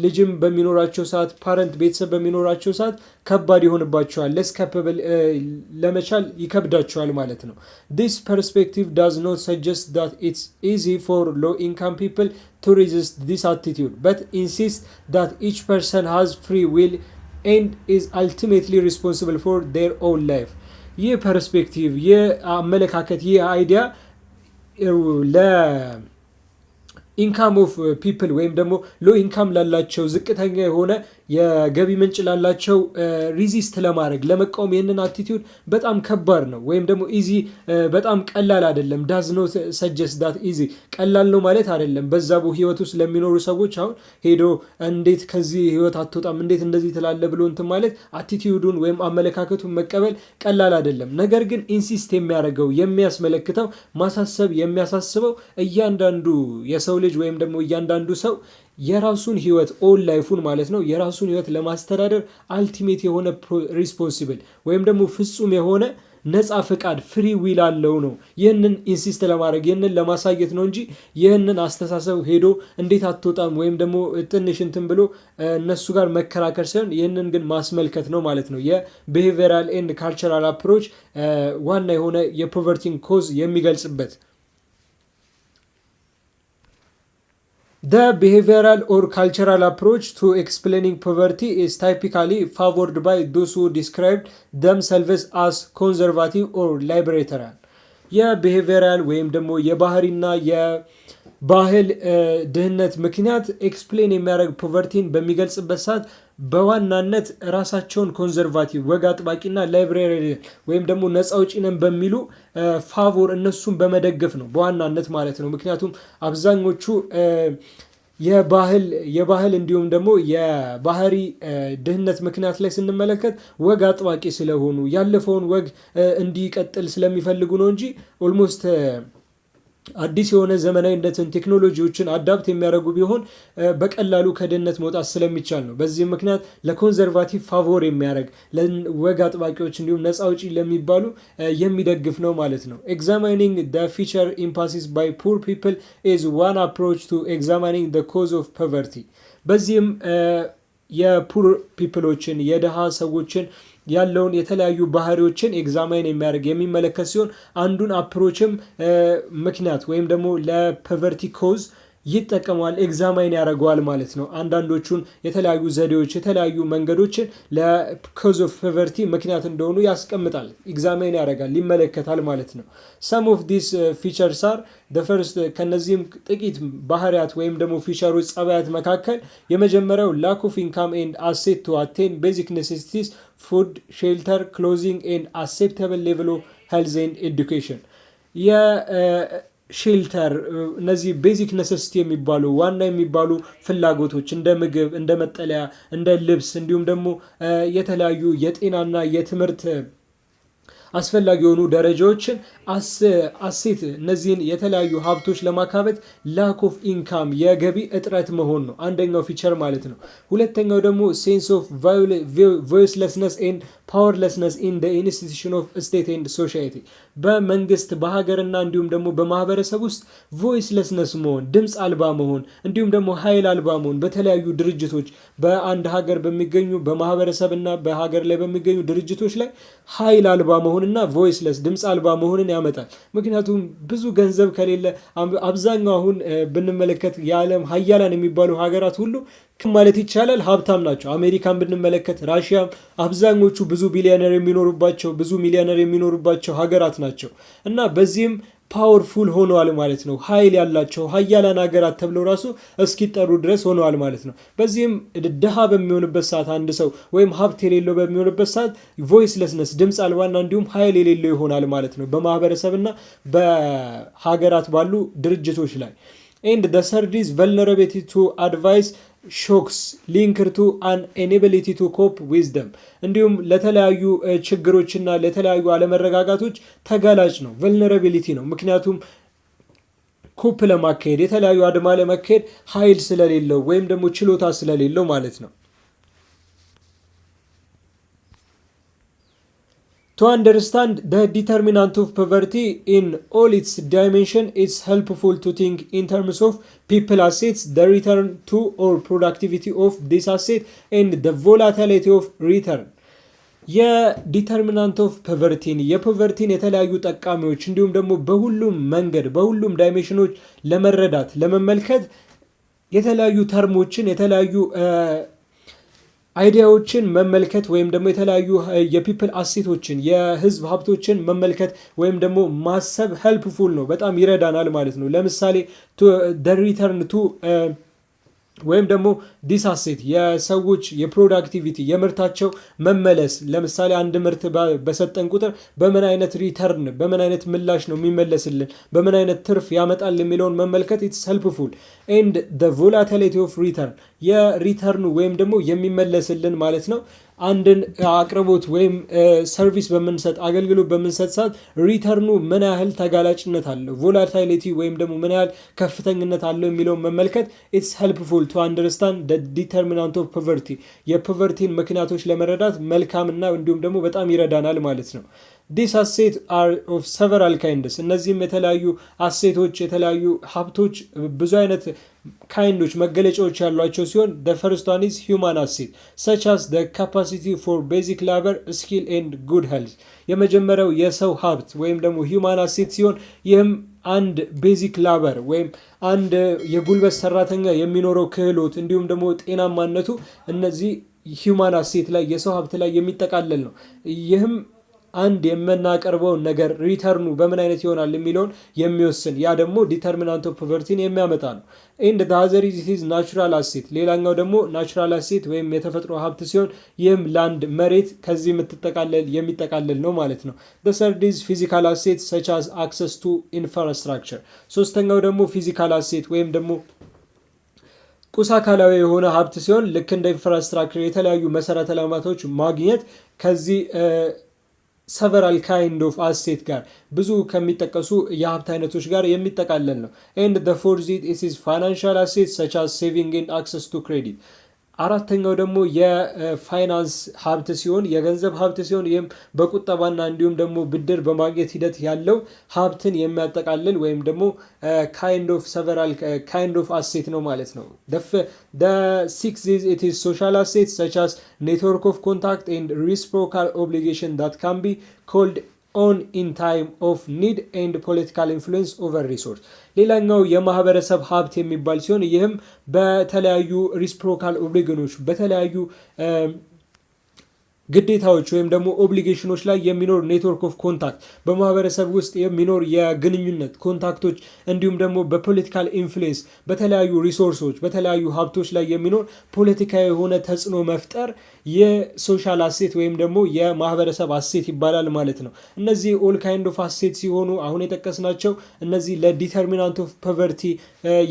ልጅም በሚኖራቸው ሰዓት ፓረንት ቤተሰብ በሚኖራቸው ሰዓት ከባድ ይሆንባቸዋል። ለስ ካፓብል ለመቻል ይከብዳቸዋል ማለት ነው። this perspective does not suggest that it's easy for low income people to resist this attitude but insists that each person has free will and is ultimately responsible for their own life። ይህ ፐርስፔክቲቭ ይህ አመለካከት ይህ አይዲያ ኢንካም ኦፍ ፒፕል ወይም ደግሞ ሎ ኢንካም ላላቸው ዝቅተኛ የሆነ የገቢ ምንጭ ላላቸው ሪዚስት ለማድረግ ለመቃወም ይህንን አቲቲዩድ በጣም ከባድ ነው ወይም ደግሞ ኢዚ በጣም ቀላል አይደለም። ዳዝ ኖ ሰጀስት ዳት ኢዚ ቀላል ነው ማለት አይደለም። በዛ ህይወት ውስጥ ለሚኖሩ ሰዎች አሁን ሄዶ እንዴት ከዚህ ህይወት አትወጣም እንዴት እንደዚህ ትላለ ብሎ እንትን ማለት አቲቲዩዱን ወይም አመለካከቱን መቀበል ቀላል አይደለም። ነገር ግን ኢንሲስት የሚያደርገው የሚያስመለክተው ማሳሰብ የሚያሳስበው እያንዳንዱ የሰው ልጅ ወይም ደግሞ እያንዳንዱ ሰው የራሱን ህይወት ኦል ላይፉን ማለት ነው የራሱን ህይወት ለማስተዳደር አልቲሜት የሆነ ሪስፖንሲብል ወይም ደግሞ ፍጹም የሆነ ነፃ ፍቃድ ፍሪ ዊል አለው ነው። ይህንን ኢንሲስት ለማድረግ ይህንን ለማሳየት ነው እንጂ ይህንን አስተሳሰብ ሄዶ እንዴት አትወጣም ወይም ደግሞ ትንሽ እንትን ብሎ እነሱ ጋር መከራከር ሳይሆን ይህንን ግን ማስመልከት ነው ማለት ነው። የቢሄቪየራል ኤንድ ካልቸራል አፕሮች ዋና የሆነ የፖቨርቲን ኮዝ የሚገልጽበት The behavioral or cultural approach to explaining poverty is typically favored by those who describe themselves as conservative or libertarian። የቢሄቪየራል ወይም ደግሞ የባህሪና የባህል ድህነት ምክንያት ኤክስፕሌን የሚያደርግ ፖቨርቲን በሚገልጽበት ሰዓት በዋናነት ራሳቸውን ኮንዘርቫቲቭ ወግ አጥባቂና ላይብራሪ ወይም ደግሞ ነፃ አውጪ ነን በሚሉ ፋቮር እነሱን በመደገፍ ነው በዋናነት ማለት ነው። ምክንያቱም አብዛኞቹ የባህል እንዲሁም ደግሞ የባህሪ ድህነት ምክንያት ላይ ስንመለከት ወግ አጥባቂ ስለሆኑ ያለፈውን ወግ እንዲቀጥል ስለሚፈልጉ ነው እንጂ ኦልሞስት አዲስ የሆነ ዘመናዊነትን ቴክኖሎጂዎችን አዳፕት የሚያደርጉ ቢሆን በቀላሉ ከድህነት መውጣት ስለሚቻል ነው። በዚህ ምክንያት ለኮንዘርቫቲቭ ፋቮር የሚያደርግ ለወግ አጥባቂዎች እንዲሁም ነፃ አውጪ ለሚባሉ የሚደግፍ ነው ማለት ነው። ኤግዛማይኒንግ the future emphasis by poor people is one approach to examining the cause of poverty። በዚህም የፑር ፒፕሎችን የደሃ ሰዎችን ያለውን የተለያዩ ባህሪዎችን ኤግዛማይን የሚያደርግ የሚመለከት ሲሆን አንዱን አፕሮችም ምክንያት ወይም ደግሞ ለፖቨርቲ ኮዝ ይጠቀመዋል ኤግዛማይን ያደርገዋል ማለት ነው። አንዳንዶቹን የተለያዩ ዘዴዎች የተለያዩ መንገዶችን ለኮዝ ኦፍ ፖቨርቲ ምክንያት እንደሆኑ ያስቀምጣል ኤግዛማይን ያደርጋል ይመለከታል ማለት ነው። some of these features are the first ከነዚህም ጥቂት ባህሪያት ወይም ደግሞ ፊቸሮች ጸባያት መካከል የመጀመሪያው lack of income and asset to attain basic necessities food shelter clothing and acceptable level of health and education። ሼልተር እነዚህ ቤዚክ ነሰሲቲ የሚባሉ ዋና የሚባሉ ፍላጎቶች እንደ ምግብ እንደ መጠለያ እንደ ልብስ እንዲሁም ደግሞ የተለያዩ የጤናና የትምህርት አስፈላጊ የሆኑ ደረጃዎችን አሴት እነዚህን የተለያዩ ሀብቶች ለማካበት ላክ ኦፍ ኢንካም የገቢ እጥረት መሆን ነው አንደኛው ፊቸር ማለት ነው። ሁለተኛው ደግሞ ሴንስ ኦፍ ቮይስለስነስ ኤንድ ፓወርለስነስ ኢን ዘ ኢንስቲትዩሽን ኦፍ ስቴት ኤንድ ሶሳይቲ በመንግስት በሀገርና እንዲሁም ደግሞ በማህበረሰብ ውስጥ ቮይስለስነስ መሆን ድምፅ አልባ መሆን እንዲሁም ደግሞ ኃይል አልባ መሆን በተለያዩ ድርጅቶች በአንድ ሀገር በሚገኙ በማህበረሰብና በሀገር ላይ በሚገኙ ድርጅቶች ላይ ኃይል አልባ መሆንና ቮይስለስ ድምፅ አልባ መሆንን ያመጣል። ምክንያቱም ብዙ ገንዘብ ከሌለ አብዛኛው አሁን ብንመለከት የዓለም ሀያላን የሚባሉ ሀገራት ሁሉ ማለት ይቻላል ሀብታም ናቸው። አሜሪካን ብንመለከት ራሽያም አብዛኞቹ ብዙ ቢሊዮነር የሚኖሩባቸው ብዙ ሚሊዮነር የሚኖሩባቸው ሀገራት ናቸው እና በዚህም ፓወርፉል ሆነዋል ማለት ነው። ኃይል ያላቸው ሀያላን ሀገራት ተብለው ራሱ እስኪጠሩ ድረስ ሆነዋል ማለት ነው። በዚህም ድሃ በሚሆንበት ሰዓት አንድ ሰው ወይም ሀብት የሌለው በሚሆንበት ሰዓት ቮይስለስነስ ድምፅ አልባና እንዲሁም ኃይል የሌለው ይሆናል ማለት ነው በማህበረሰብና በሀገራት ባሉ ድርጅቶች ላይ። and the third is vulnerability to advice ሾክስ ሊንክድ ቱ አን ኢኔቢሊቲ ቱ ኮፕ ዊዝደም እንዲሁም ለተለያዩ ችግሮችና ለተለያዩ አለመረጋጋቶች ተጋላጭ ነው። ቨልነራቢሊቲ ነው። ምክንያቱም ኮፕ ለማካሄድ የተለያዩ አድማ ለማካሄድ ኃይል ስለሌለው ወይም ደግሞ ችሎታ ስለሌለው ማለት ነው። To understand the determinant of poverty in all its dimension, it's helpful to think in terms of people assets, the return to or productivity of this asset, and the volatility of return. የዲተርሚናንት ኦፍ ፖቨርቲን የፖቨርቲን የተለያዩ ጠቃሚዎች እንዲሁም ደግሞ በሁሉም መንገድ በሁሉም ዳይሜንሽኖች ለመረዳት ለመመልከት የተለያዩ ተርሞችን የተለያዩ አይዲያዎችን መመልከት ወይም ደግሞ የተለያዩ የፒፕል አሴቶችን የህዝብ ሀብቶችን መመልከት ወይም ደግሞ ማሰብ ሄልፕፉል ነው፣ በጣም ይረዳናል ማለት ነው። ለምሳሌ ሪተርን ቱ ወይም ደግሞ ዲስ አሴት የሰዎች የፕሮዳክቲቪቲ የምርታቸው መመለስ። ለምሳሌ አንድ ምርት በሰጠን ቁጥር በምን አይነት ሪተርን በምን አይነት ምላሽ ነው የሚመለስልን፣ በምን አይነት ትርፍ ያመጣል የሚለውን መመልከት ኢትስ ሄልፕፉል። ኤንድ ዘ ቮላቲሊቲ ኦፍ ሪተርን የሪተርኑ ወይም ደግሞ የሚመለስልን ማለት ነው። አንድን አቅርቦት ወይም ሰርቪስ በምንሰጥ አገልግሎት በምንሰጥ ሰዓት ሪተርኑ ምን ያህል ተጋላጭነት አለው፣ ቮላቲሊቲ ወይም ደግሞ ምን ያህል ከፍተኝነት አለው የሚለውን መመልከት ኢትስ ሄልፕፉል ቱ አንደርስታንድ ዘ ዲተርሚናንት ኦፍ ፖቨርቲ የፖቨርቲን ምክንያቶች ለመረዳት መልካምና እንዲሁም ደግሞ በጣም ይረዳናል ማለት ነው። ዲስ አሴት አር ኦፍ ሰቨራል ካይንድስ እነዚህም የተለያዩ አሴቶች የተለያዩ ሀብቶች ብዙ አይነት ካይንዶች መገለጫዎች ያሏቸው ሲሆን the first one is human asset such as the capacity for basic labor skill and good health የመጀመሪያው የሰው ሀብት ወይም ደግሞ human asset ሲሆን ይህም አንድ ቤዚክ ላበር ወይም አንድ የጉልበት ሰራተኛ የሚኖረው ክህሎት እንዲሁም ደግሞ ጤናማነቱ እነዚህ human asset ላይ የሰው ሀብት ላይ የሚጠቃለል ነው። ይህም አንድ የምናቀርበው ነገር ሪተርኑ በምን አይነት ይሆናል የሚለውን የሚወስን ያ ደግሞ ዲተርሚናንት ኦፍ ፖቨርቲን የሚያመጣ ነው። ኤንድ ዘ አዘር ኢዝ ናቹራል አሴት ሌላኛው ደግሞ ናቹራል አሴት ወይም የተፈጥሮ ሀብት ሲሆን ይህም ላንድ መሬት ከዚህ የሚጠቃለል ነው ማለት ነው። ዘ ሰርድ ኢዝ ፊዚካል አሴት ሰች አዝ አክሰስ ቱ ኢንፍራስትራክቸር ሶስተኛው ደግሞ ፊዚካል አሴት ወይም ደግሞ ቁስ አካላዊ የሆነ ሀብት ሲሆን ልክ እንደ ኢንፍራስትራክቸር የተለያዩ መሰረተ ልማቶች ማግኘት ከዚህ ሰቨራል ካይንድ ኦፍ አሴት ጋር ብዙ ከሚጠቀሱ የሀብት አይነቶች ጋር የሚጠቃለል ነው። ኤንድ ዘ ፎርዝ ኢዝ ፋይናንሻል አሴት ሰች አዝ ሴቪንግ ኤንድ አክሰስ ቱ ክሬዲት አራተኛው ደግሞ የፋይናንስ ሀብት ሲሆን የገንዘብ ሀብት ሲሆን ይህም በቁጠባና እንዲሁም ደግሞ ብድር በማግኘት ሂደት ያለው ሀብትን የሚያጠቃልል ወይም ደግሞ ካይንድ ኦፍ ሰቨራል ካይንድ ኦፍ አሴት ነው ማለት ነው። ሲክስ ኢት ኢዝ ሶሻል አሴት ሰች አዝ ኔትወርክ ኦፍ ኮንታክት ኤንድ ሪሲፕሮካል ኦብሊጌሽን ዳት ካን ቢ ኮልድ ኦን ኢን ታይም ኦፍ ኒድ ኤንድ ፖለቲካል ኢንፍሉዌንስ ኦቨር ሪሶርስ ሌላኛው የማህበረሰብ ሀብት የሚባል ሲሆን ይህም በተለያዩ ሪሲፕሮካል ኦብሊጌሽኖች በተለያዩ ግዴታዎች ወይም ደግሞ ኦብሊጌሽኖች ላይ የሚኖር ኔትወርክ ኦፍ ኮንታክት በማህበረሰብ ውስጥ የሚኖር የግንኙነት ኮንታክቶች እንዲሁም ደግሞ በፖለቲካል ኢንፍሉዌንስ በተለያዩ ሪሶርሶች በተለያዩ ሀብቶች ላይ የሚኖር ፖለቲካዊ የሆነ ተጽዕኖ መፍጠር የሶሻል አሴት ወይም ደግሞ የማህበረሰብ አሴት ይባላል ማለት ነው። እነዚህ ኦል ካይንድ ኦፍ አሴት ሲሆኑ አሁን የጠቀስናቸው እነዚህ ለዲተርሚናንት ኦፍ ፖቨርቲ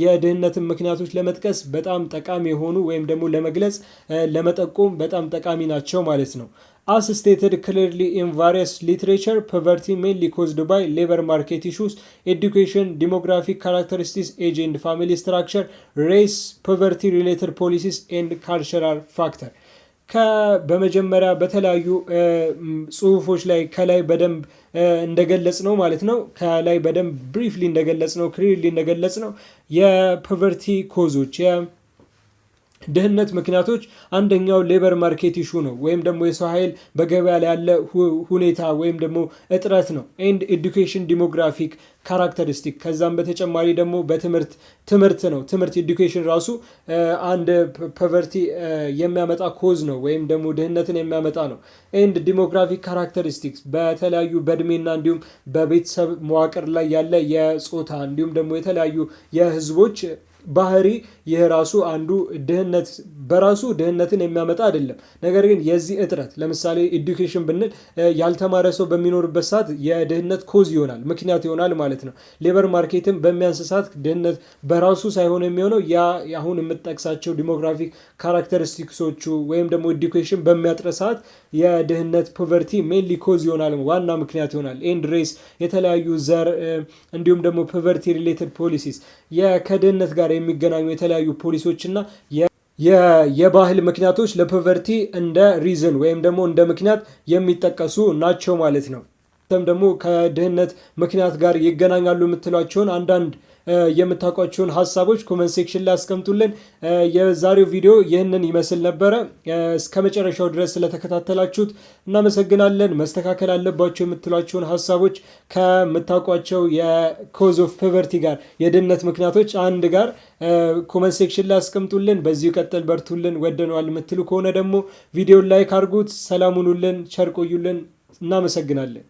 የድህነትን ምክንያቶች ለመጥቀስ በጣም ጠቃሚ የሆኑ ወይም ደግሞ ለመግለጽ ለመጠቆም በጣም ጠቃሚ ናቸው ማለት ነው። As stated clearly in various literature, poverty mainly caused by labor market issues, education, demographic characteristics, age and family structure, race, poverty-related policies, and cultural factor. በመጀመሪያ በተለያዩ ጽሁፎች ላይ ከላይ በደንብ እንደገለጽ ነው ማለት ነው። ከላይ በደንብ ብሪፍሊ እንደገለጽ ነው ክሊርሊ እንደገለጽ ነው የፖቨርቲ ኮዞች ድህነት ምክንያቶች አንደኛው ሌበር ማርኬት ኢሹ ነው ወይም ደግሞ የሰው ኃይል በገበያ ላይ ያለ ሁኔታ ወይም ደግሞ እጥረት ነው። ኤንድ ኤዱኬሽን ዲሞግራፊክ ካራክተሪስቲክ ከዛም በተጨማሪ ደግሞ ትምህርት ነው። ትምህርት ኤዱኬሽን ራሱ አንድ ፖቨርቲ የሚያመጣ ኮዝ ነው ወይም ደግሞ ድህነትን የሚያመጣ ነው። ኤንድ ዲሞግራፊክ ካራክተሪስቲክስ በተለያዩ በእድሜና እንዲሁም በቤተሰብ መዋቅር ላይ ያለ የጾታ እንዲሁም ደግሞ የተለያዩ የህዝቦች ባህሪ ይህ ራሱ አንዱ ድህነት በራሱ ድህነትን የሚያመጣ አይደለም። ነገር ግን የዚህ እጥረት ለምሳሌ ኤዱኬሽን ብንል ያልተማረ ሰው በሚኖርበት ሰዓት የድህነት ኮዝ ይሆናል፣ ምክንያት ይሆናል ማለት ነው። ሌበር ማርኬትም በሚያንስ ሰዓት ድህነት በራሱ ሳይሆን የሚሆነው ያ አሁን የምጠቅሳቸው ዲሞግራፊክ ካራክተሪስቲክሶቹ ወይም ደግሞ ኤዱኬሽን በሚያጥር ሰዓት የድህነት ፖቨርቲ ሜንሊ ኮዝ ይሆናል፣ ዋና ምክንያት ይሆናል። ኤንድ ሬስ የተለያዩ ዘር እንዲሁም ደግሞ ፖቨርቲ ሪሌትድ ፖሊሲስ ከድህነት ጋር የሚገናኙ የተለያዩ ፖሊሶችና የባህል ምክንያቶች ለፖቨርቲ እንደ ሪዝን ወይም ደግሞ እንደ ምክንያት የሚጠቀሱ ናቸው ማለት ነው። ደግሞ ከድህነት ምክንያት ጋር ይገናኛሉ የምትሏቸውን አንዳንድ የምታውቋቸውን ሀሳቦች ኮመንት ሴክሽን ላይ አስቀምጡልን። የዛሬው ቪዲዮ ይህንን ይመስል ነበረ። እስከ መጨረሻው ድረስ ስለተከታተላችሁት እናመሰግናለን። መስተካከል አለባቸው የምትሏቸውን ሀሳቦች ከምታውቋቸው የኮዝ ኦፍ ፖቨርቲ ጋር የድህነት ምክንያቶች አንድ ጋር ኮመንት ሴክሽን ላይ አስቀምጡልን። በዚሁ ቀጥል፣ በርቱልን፣ ወደነዋል የምትሉ ከሆነ ደግሞ ቪዲዮን ላይክ አድርጉት። ሰላም ሁኑልን፣ ቸር ቆዩልን። እናመሰግናለን።